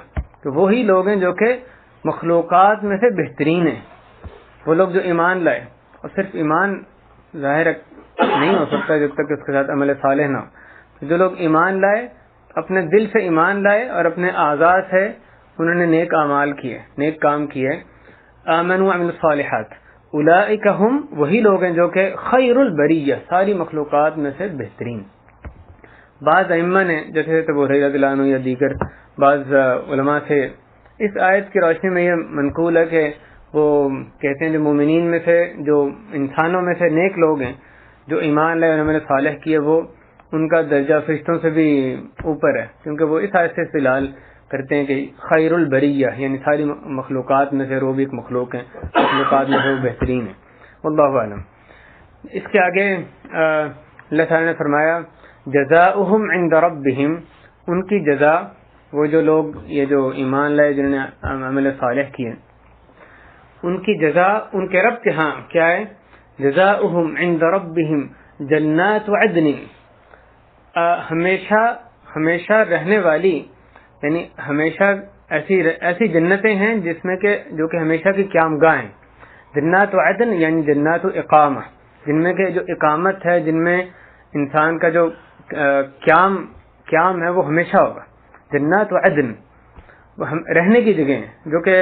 کہ وہی لوگ ہیں جو کہ مخلوقات میں سے بہترین ہیں. وہ لوگ جو ایمان لائے، اور صرف ایمان ظاہر نہیں ہو سکتا جب تک اس کے ساتھ عمل صالح نہ ہو. جو لوگ ایمان لائے، اپنے دل سے ایمان لائے اور اپنے اعضاء سے انہوں نے نیک اعمال کیے، نیک کام کیے. آمنوا وعملوا الصالحات اولئک ہم، وہی لوگ ہیں جو کہ خیر البریہ، ساری مخلوقات میں سے بہترین. بعض ائمہ نے جیسے ابو ہریرہ رضی اللہ عنہ یا دیگر بعض علماء سے اس آیت کی روشنی میں یہ منقول ہے کہ وہ کہتے ہیں جو مومنین میں سے، جو انسانوں میں سے نیک لوگ ہیں جو ایمان لائے اور عمل صالح کیے، وہ ان کا درجہ فرشتوں سے بھی اوپر ہے، کیونکہ وہ اس آیت سے استدلال کرتے ہیں کہ خیر البریہ یعنی ساری مخلوقات میں سے وہ بھی ایک مخلوق ہیں، مخلوقات میں سے وہ بہترین ہیں. واللہ اعلم. اس کے آگے اللہ تعالیٰ نے فرمایا جزاؤہم عند ربہم، ان کی جزا، وہ جو لوگ یہ جو ایمان لائے جنہوں نے عمل صالح کیے، ان کی جزا ان کے رب کے ہاں کیا ہے؟ جزاؤہم عند ربہم جنات عدن، ہمیشہ رہنے والی، یعنی ہمیشہ ایسی جنتیں ہیں جس میں کہ جو کہ ہمیشہ کی قیام گاہ ہیں. جنات عدن یعنی جنات اقامہ، جن میں کہ جو اقامت ہے، جن میں انسان کا جو قیام ہے وہ ہمیشہ ہوگا. جنات عدن وہ رہنے کی جگہ ہیں، جو کہ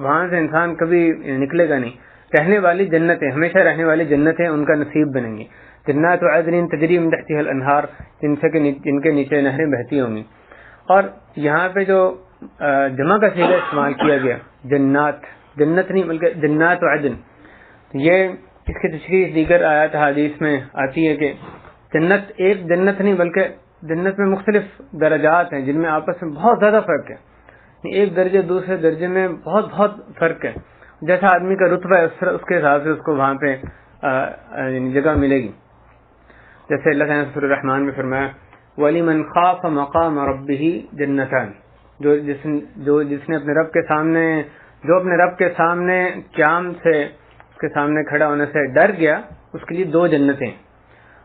وہاں سے انسان کبھی نکلے گا نہیں. رہنے والی جنتیں، ہمیشہ رہنے والی جنتیں ان کا نصیب بنیں گی. جنات عدن تجری من تحتها الانہار، جن کے نیچے نہریں بہتی ہوں گی. اور یہاں پہ جو جمع کا صیغہ استعمال کیا گیا جنات، جنت نہیں بلکہ جنات عدن، یہ اس کی تشریح دیگر آیات حدیث میں آتی ہے کہ جنت ایک جنت نہیں بلکہ جنت میں مختلف درجات ہیں جن میں آپس میں بہت زیادہ فرق ہے. ایک درجے دوسرے درجے میں بہت فرق ہے. جیسا آدمی کا رتبہ ہے اس کے حساب سے اس کو وہاں پہ جگہ ملے گی. جیسے اللہ تعالیٰ نے سورۃ الرحمن میں فرمایا وَلِمَنْ خَافَ مَقَامَ رَبِّهِ جَنَّتَانِ، جس نے اپنے رب کے سامنے قیام سے، اس کے سامنے کھڑا ہونے سے ڈر گیا، اس کے لیے 2 جنتیں.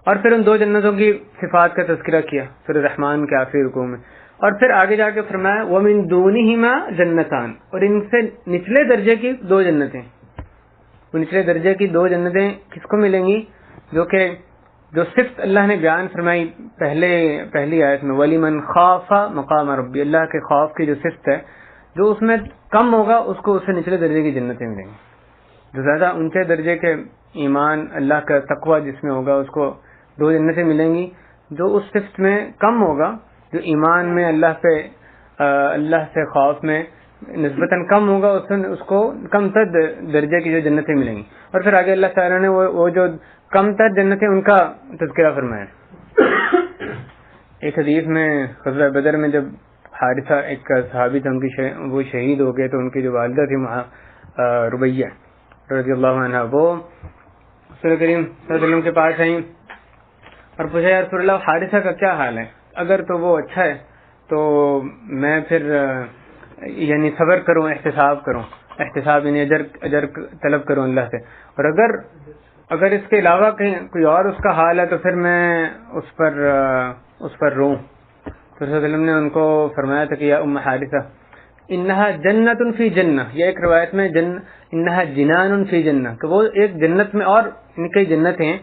اور پھر ان 2 جنتوں کی صفات کا تذکرہ کیا سورۃ الرحمن کے آخری رکوع میں. اور پھر آگے جا کے فرمایا وَمِن دُونِهِمَا جَنَّتَانِ، اور ان سے نچلے درجے کی 2 جنتیں. وہ نچلے درجے کی 2 جنتیں کس کو ملیں گی؟ جو صفت اللہ نے بیان فرمائی پہلی آیت میں وَلِمَنْ خَافَ مَقَامَ رَبِّهِ، اللہ کے خوف کی جو صفت ہے، جو اس میں کم ہوگا اس کو اس سے نچلے درجے کی جنتیں ملیں گی. جو زیادہ اونچے درجے کے ایمان، اللہ کا تقوی جس میں ہوگا، اس کو 2 جنتیں ملیں گی. جو اس صفت میں کم ہوگا، جو ایمان میں اللہ سے خوف میں نسبتاً کم ہوگا اس کو کم تر درجے کی جو جنتیں ملیں گی. اور پھر آگے اللہ تعالیٰ نے وہ جو کم تر جنتیں ان کا تذکرہ فرمایا. ایک حدیث میں غزوہ بدر میں جب حارثہ ایک صحابی تھے وہ شہید ہو گئے تو ان کی جو والدہ تھی ربیہ رضی اللہ عنہ وہ رسول کریم صلی اللہ علیہ وسلم کے پاس آئیں اور پوچھا یا رسول اللہ حارثہ کا کیا حال ہے, اگر تو وہ اچھا ہے تو میں پھر یعنی صبر کروں, احتساب یعنی اجر طلب کروں اللہ سے, اور اگر اس کے علاوہ کہیں کوئی اور اس کا حال ہے تو پھر میں اس پر روں. تو رسول اللہ علیہ وسلم نے ان کو فرمایا تھا کہ یا ام حارثہ انہا جنت فی جنہ, یا ایک روایت میں انہا جنان فی جنہ, کہ وہ ایک جنت میں, اور کئی جنت ہیں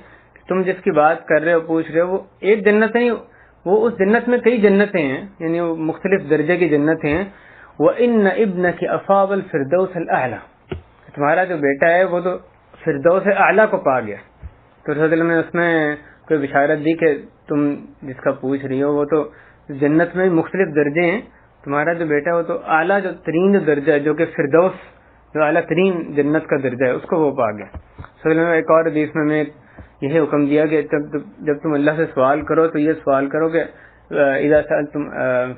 تم جس کی بات کر رہے ہو پوچھ رہے ہو, وہ ایک جنت نہیں, وہ اس جنت میں کئی جنتیں ہیں, یعنی وہ مختلف درجے کی جنتیں ہیں. وَإِنَّ ابْنَكِ أَصَابَ الْفِرْدَوْسَ الْأَعْلَى, تمہارا جو بیٹا ہے وہ تو فردوس اعلیٰ کو پا گیا. تو رسول اللہ نے اس میں کوئی بشارت دی کہ تم جس کا پوچھ رہی ہو وہ تو جنت میں مختلف درجے ہیں, تمہارا جو بیٹا ہے وہ تو اعلیٰ جو ترین جو درجہ ہے جو کہ فردوس جو اعلیٰ ترین جنت کا درجہ ہے اس کو وہ پا گیا. رسول اللہ نے ایک اور حدیث میں یہی حکم دیا کہ جب تم اللہ سے سوال کرو تو یہ سوال کرو کہ اذا سألتم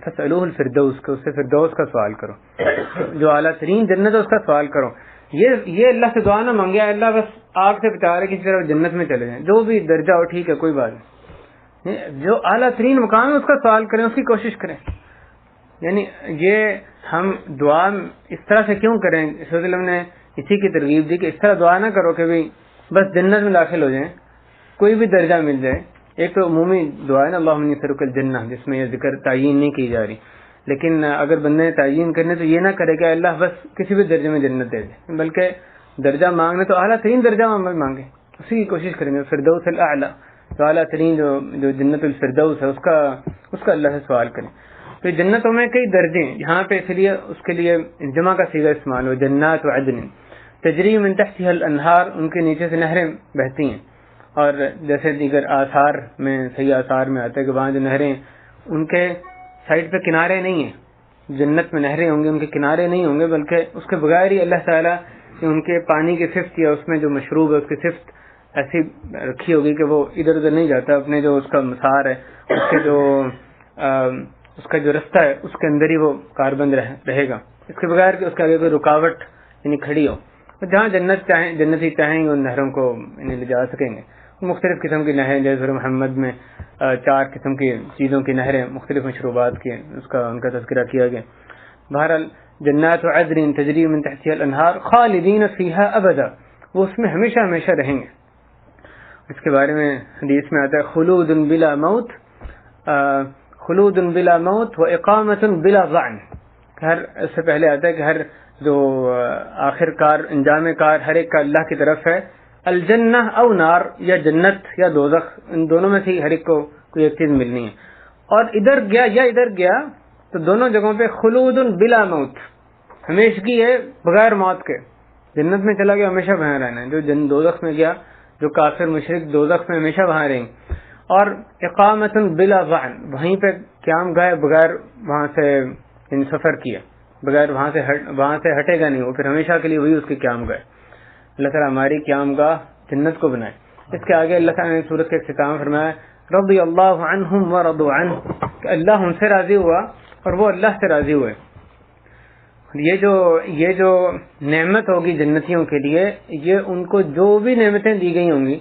فاسألوه الفردوس, کہ اس سے فردوس کا سوال کرو, جو اعلیٰ ترین جنت ہے اس کا سوال کرو. یہ اللہ سے دعا نہ مانگے اللہ بس آگ سے بچا رہے کسی طرح جنت میں چلے جائیں, جو بھی درجہ ہو ٹھیک ہے کوئی بات نہیں, جو اعلیٰ ترین مقام ہے اس کا سوال کریں, اس کی کوشش کریں. یعنی یہ ہم دعا اس طرح سے کیوں کریں, رسول اللہ علیہ وسلم نے اسی کی ترغیب دی کہ اس طرح دعا نہ کرو کہ بھئی بس جنت میں داخل ہو جائیں, کوئی بھی درجہ مل جائے. ایک تو عمومی دعا ہے نا اللہم انی اسألک الجنہ, جس میں یہ ذکر تعیین نہیں کی جا رہی, لیکن اگر بندے نے تعیین کرنے تو یہ نہ کرے کہ اللہ بس کسی بھی درجے میں جنت دے دے, بلکہ درجہ مانگنے تو اعلیٰ ترین درجہ مانگے, اسی کی کوشش کریں گے. فردوس الاعلیٰ, تو اعلیٰ ترین جو جنت الفردوس ہے اس کا اللہ سے سوال کریں. تو جنتوں میں کئی درجے ہیں, یہاں پہ اس لیے اس کے لیے جمع کا صیغہ استعمال ہو, جنات و عدن تجری من تحتها الانہار, ان کے نیچے سے نہریں بہتی ہیں. اور جیسے دیگر آثار میں صحیح آثار میں آتا ہے کہ وہاں جو نہریں ان کے سائڈ پہ کنارے نہیں ہیں, جنت میں نہریں ہوں گے ان کے کنارے نہیں ہوں گے, بلکہ اس کے بغیر ہی اللہ تعالیٰ نے ان کے پانی کی صفت یا اس میں جو مشروب ہے اس کی صفت ایسی رکھی ہوگی کہ وہ ادھر ادھر نہیں جاتا, اپنے جو اس کا مسار ہے اس کا جو رستہ ہے اس کے اندر ہی وہ کاربند رہے گا, اس کے بغیر کہ اس کے آگے کوئی رکاوٹ یعنی کھڑی ہو. جہاں جنتی چاہیں گے ان نہروں کو لے جا سکیں گے. مختلف قسم کی نہریں, جیسے محمد میں 4 قسم کی چیزوں کی نہریں, مختلف مشروبات کی, ان کا تذکرہ کیا گیا. بہرحال جنات عدن تجری من تحتها الانہار خالدین فیہا ابدا, وہ اس میں ہمیشہ ہمیشہ رہیں گے. اس کے بارے میں حدیث میں آتا ہے خلود بلا موت و اقامت بلا ظعن. اس سے پہلے آتا ہے کہ ہر جو آخر کار انجام کار ہر ایک کا اللہ کی طرف ہے. الجنہ او نار, یا جنت یا دوزخ, ان دونوں میں سے ہر ایک کو کوئی ایک چیز ملنی ہے. اور ادھر گیا یا ادھر گیا تو دونوں جگہوں پہ خلود بلا موت, ہمیشگی ہے بغیر موت کے. جنت میں چلا گیا ہمیشہ وہاں رہنا ہے, جو دوزخ میں گیا جو کافر مشرک دوزخ میں ہمیشہ وہاں رہیں. اور اقامت بلا ظعن, وہیں پہ قیام گائے بغیر وہاں سے سفر کیا, بغیر وہاں سے ہٹے گا نہیں, وہ پھر ہمیشہ کے لیے وہی اس کی قیام گائے. اللہ تعالیٰ ہماری قیام گاہ جنت کو بنائے. اس کے آگے اللہ تعالیٰ نے سورت کے اختتام فرمایا رضی اللہ عنہم ورضوا عنہ, کہ اللہ ان سے راضی ہوا اور وہ اللہ سے راضی ہوئے. یہ جو نعمت ہوگی جنتیوں کے لیے, یہ ان کو جو بھی نعمتیں دی گئی ہوں گی,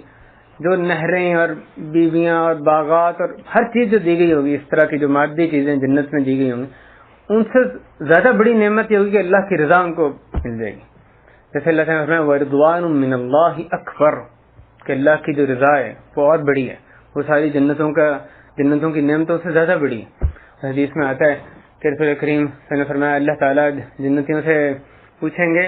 جو نہریں اور بیویاں اور باغات اور ہر چیز جو دی گئی ہوگی, اس طرح کی جو مادی چیزیں جنت میں دی گئی ہوں گی, ان سے زیادہ بڑی نعمت یہ ہوگی کہ اللہ کی رضا ان کو مل جائے گی. جیسے اللہ تعالیٰ نے فرمایا وَرِضْوَانٌ مِّنَ اللَّهِ أَكْبَرُ, کہ اللہ کی جو رضا ہے وہ اور بڑی ہے, وہ ساری جنتوں کی نعمتوں سے زیادہ بڑی ہے. حدیث میں آتا ہے کہ رسول کریم صلی اللہ علیہ وسلم نے فرمایا اللہ تعالیٰ جنتیوں سے پوچھیں گے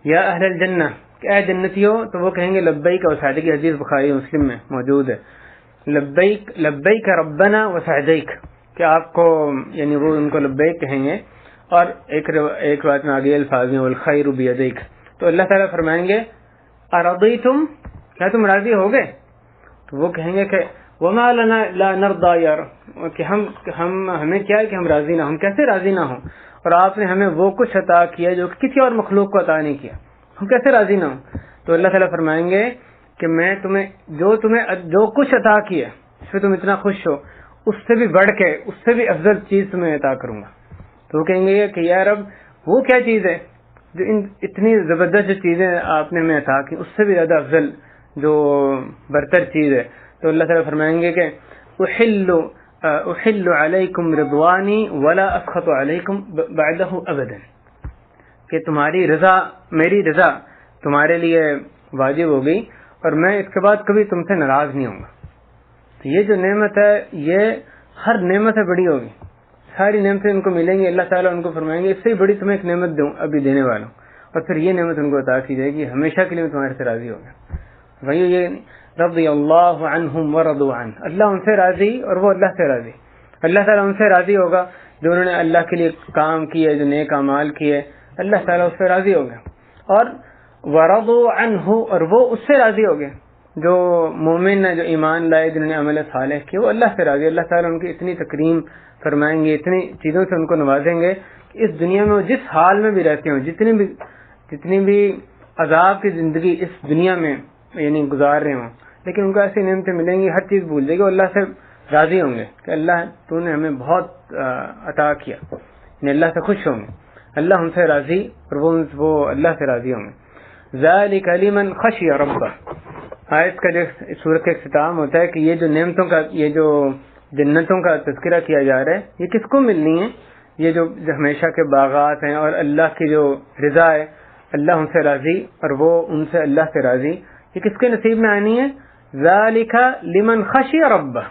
یا اہل الجنہ, کہ اے جنتیوں, تو وہ کہیں گے لبیک, اور سعدی کی حدیث بخاری مسلم میں موجود ہے, لبیک ربنا وسعدیک, کہ آپ کو یعنی وہ ان کو لبیک کہیں گے. اور ایک بات میں آگے الفاظ میں والخیر بیدیک, تو اللہ تعالیٰ فرمائیں گے ارضیتم, کیا تم راضی ہو گئے؟ تو وہ کہیں گے کہ وما لنا لا نرضى یا رب، کہ ہمیں کیا ہے کہ ہم راضی نہ ہوں، کیسے راضی نہ ہوں، اور آپ نے ہمیں وہ کچھ عطا کیا جو کسی اور مخلوق کو عطا نہیں کیا، ہم کیسے راضی نہ ہوں؟ تو اللہ تعالیٰ فرمائیں گے کہ میں تمہیں جو کچھ عطا کیا اس پہ تم اتنا خوش ہو، اس سے بھی بڑھ کے، اس سے بھی افضل چیز تمہیں عطا کروں گا۔ تو وہ کہیں گے کہ یا رب وہ کیا چیز ہے جو اتنی زبردست جو چیزیں آپ نے ہمیں عطا کی، اس سے بھی زیادہ افضل جو برتر چیز ہے؟ تو اللہ تعالیٰ فرمائیں گے کہ احل علیکم رضوانی ولا اسخط علیکم بعدہ ابدا، کہ تمہاری رضا، میری رضا تمہارے لیے واجب ہوگی اور میں اس کے بعد کبھی تم سے ناراض نہیں ہوں گا۔ تو یہ جو نعمت ہے یہ ہر نعمت سے بڑی ہوگی، ساری نعمتیں ان کو ملیں گی، اللہ تعالیٰ ان کو فرمائیں گے اس سے بڑی تمہیں ایک نعمت دوں ابھی دینے والوں، اور پھر یہ نعمت ان کو عطا کی جائے گی، ہمیشہ کے لیے میں تمہارے سے راضی ہو گیا۔ وہی یہ رضی اللہ عنہم ورضوا عنہ، اللہ ان سے راضی اور وہ اللہ سے راضی، اللہ تعالیٰ ان سے راضی ہوگا جو انہوں نے اللہ کے لیے کام کیے، جو نیک اعمال کیے، اللہ تعالیٰ اس سے راضی ہو گیا، اور ورضوا عنہ، اور وہ اس سے راضی ہو گئے جو مومن ہے، جو ایمان لائے، جنہوں نے عمل صالح کیا، وہ اللہ سے راضی، اللہ تعالیٰ ان کی اتنی تکریم فرمائیں گے، اتنی چیزوں سے ان کو نوازیں گے کہ اس دنیا میں وہ جس حال میں بھی رہتے ہوں، جتنی بھی عذاب کی زندگی اس دنیا میں یعنی گزار رہے ہوں، لیکن ان کو ایسی نعمتیں ملیں گی، ہر چیز بھول جائے گی، اللہ سے راضی ہوں گے کہ اللہ تو نے ہمیں بہت عطا کیا، یعنی اللہ سے خوش ہوں گے، اللہ ہم سے راضی اور وہ اللہ سے راضی ہوں گے۔ ذالک لمن خشی ربہ، آیت کا جو سورت کا اختتام ہوتا ہے کہ یہ جو نعمتوں کا، یہ جو جنتوں کا تذکرہ کیا جا رہا ہے، یہ کس کو ملنی ہے؟ یہ جو ہمیشہ کے باغات ہیں اور اللہ کی جو رضا ہے، اللہ ان سے راضی اور وہ ان سے اللہ سے راضی، یہ کس کے نصیب میں آنی ہے؟ ذالک لمن خشی ربہ،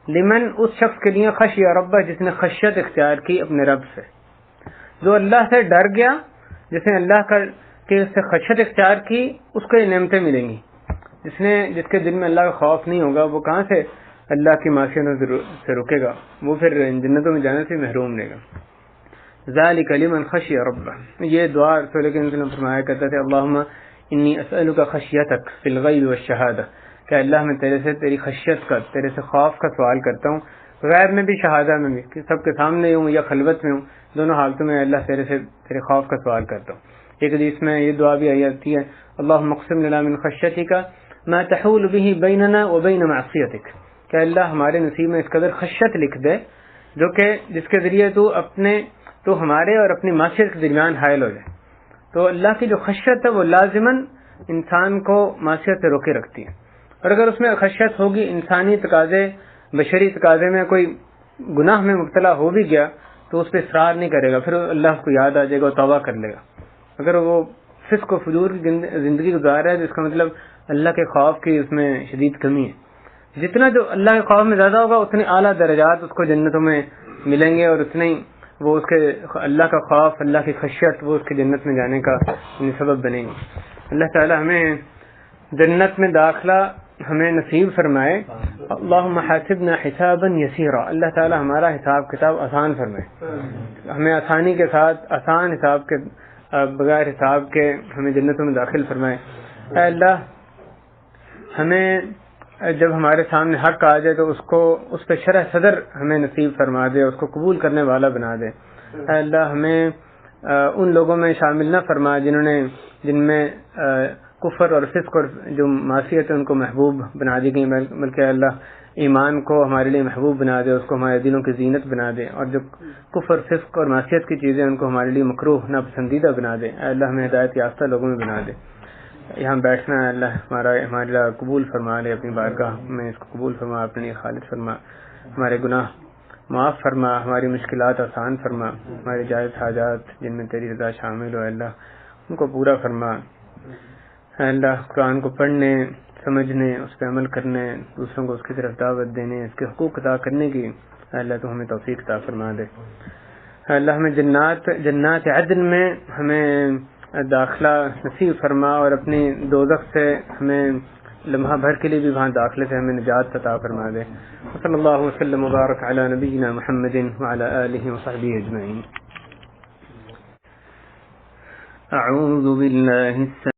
لمن اس شخص کے لیے، خشی ربہ جس نے خشیت اختیار کی اپنے رب سے، جو اللہ سے ڈر گیا، جس نے اللہ کا کہ اس سے خشیت اختیار کی، اس کو یہ نعمتیں ملیں گی۔ جس کے دل میں اللہ کا خوف نہیں ہوگا، وہ کہاں سے اللہ کی معصیتوں سے رکے گا؟ وہ پھر جنتوں میں جانے سے محروم رہے گا۔ ذالک لمن خشی ربہ، یہ دعا رسول کریم صلی اللہ علیہ وسلم فرمایا کرتا تھے، اللہم انی اسألک خشیتک فی الغیب والشہادہ، کہ اللہ میں تیرے سے تیری خشیت کا، تیرے سے خوف کا سوال کرتا ہوں، غیب میں بھی شہادہ میں بھی، کہ سب کے سامنے ہوں یا خلوت میں ہوں، دونوں حالتوں میں اللہ تیرے سے تیرے خوف کا سوال کرتا ہوں۔ ایک حدیث میں یہ دعا بھی آتی ہے، اللہم اقسم لنا من خشیتک ما تحول به بیننا وبین معصیتک، کہ اللہ ہمارے نصیب میں اس قدر خشیت لکھ دے جو کہ جس کے ذریعے تو ہمارے اور اپنی معصیت کے درمیان حائل ہو جائے۔ تو اللہ کی جو خشیت ہے وہ لازماً انسان کو معصیت سے روکے رکھتی ہے، اور اگر اس میں خشیت ہوگی، انسانی تقاضے، بشری تقاضے میں کوئی گناہ میں مبتلا ہو بھی گیا تو اس پہ اصرار نہیں کرے گا، پھر اللہ کو یاد آ جائے گا اور توبہ کر لے گا۔ اگر وہ فسق و فجور کی زندگی گزار رہا ہے تو اس کا مطلب اللہ کے خوف کی اس میں شدید کمی ہے۔ جتنا جو اللہ کے خوف میں زیادہ ہوگا اتنے اعلیٰ درجات اس کو جنتوں میں ملیں گے، اور اتنے ہی وہ اس کے اللہ کا خوف، اللہ کی خشیت وہ اس کے جنت میں جانے کا سبب بنے گی۔ اللہ تعالی ہمیں جنت میں داخلہ ہمیں نصیب فرمائے۔ اللہم حاسبنا حسابا یسیرا، اللہ تعالی ہمارا حساب کتاب آسان فرمائے، ہمیں آسانی کے ساتھ، آسان حساب کے بغیر حساب کے ہمیں جنتوں میں داخل فرمائے۔ اے اللہ ہمیں جب ہمارے سامنے حق آ جائے تو اس پہ شرح صدر ہمیں نصیب فرما دے، اس کو قبول کرنے والا بنا دے۔ اے اللہ ہمیں ان لوگوں میں شامل نہ فرما جن میں کفر اور فسق اور جو معصیت ہے ان کو محبوب بنا دی گئی، بلکہ اللہ ایمان کو ہمارے لیے محبوب بنا دے، اس کو ہمارے دلوں کی زینت بنا دے، اور جو کفر فسق اور معصیت کی چیزیں ان کو ہمارے لیے مکروہ ناپسندیدہ بنا دے۔ اے اللہ ہمیں ہدایت یافتہ لوگوں میں بنا دے۔ یہاں بیٹھنا ہے اللہ ہمارے لیے قبول فرما لے، اپنی بارگاہ میں اس کو قبول فرما، اپنے لیے خالص فرما، ہمارے گناہ معاف فرما، ہماری مشکلات آسان فرما، ہمارے جائز حاجات جن میں تیری رضا شامل ہو اللہ ان کو پورا فرما۔ اے اللہ قرآن کو پڑھنے، سمجھنے، اس پہ عمل کرنے، دوسروں کو اس کی طرف دعوت دینے، اس کے حقوق ادا کرنے کی اے اللہ تو ہمیں توفیق عطا فرما دے۔ اے اللہ ہمیں جنات عدن میں ہمیں داخلہ نصیب فرما، اور اپنی دوزخ سے ہمیں لمحہ بھر کے لیے بھی وہاں داخلے سے ہمیں نجات عطا فرما دے۔ صلی اللہ وسلم وبارک علی نبینا محمد وعلی آلہ وصحبہ اجمعین۔ اعوذ باللہ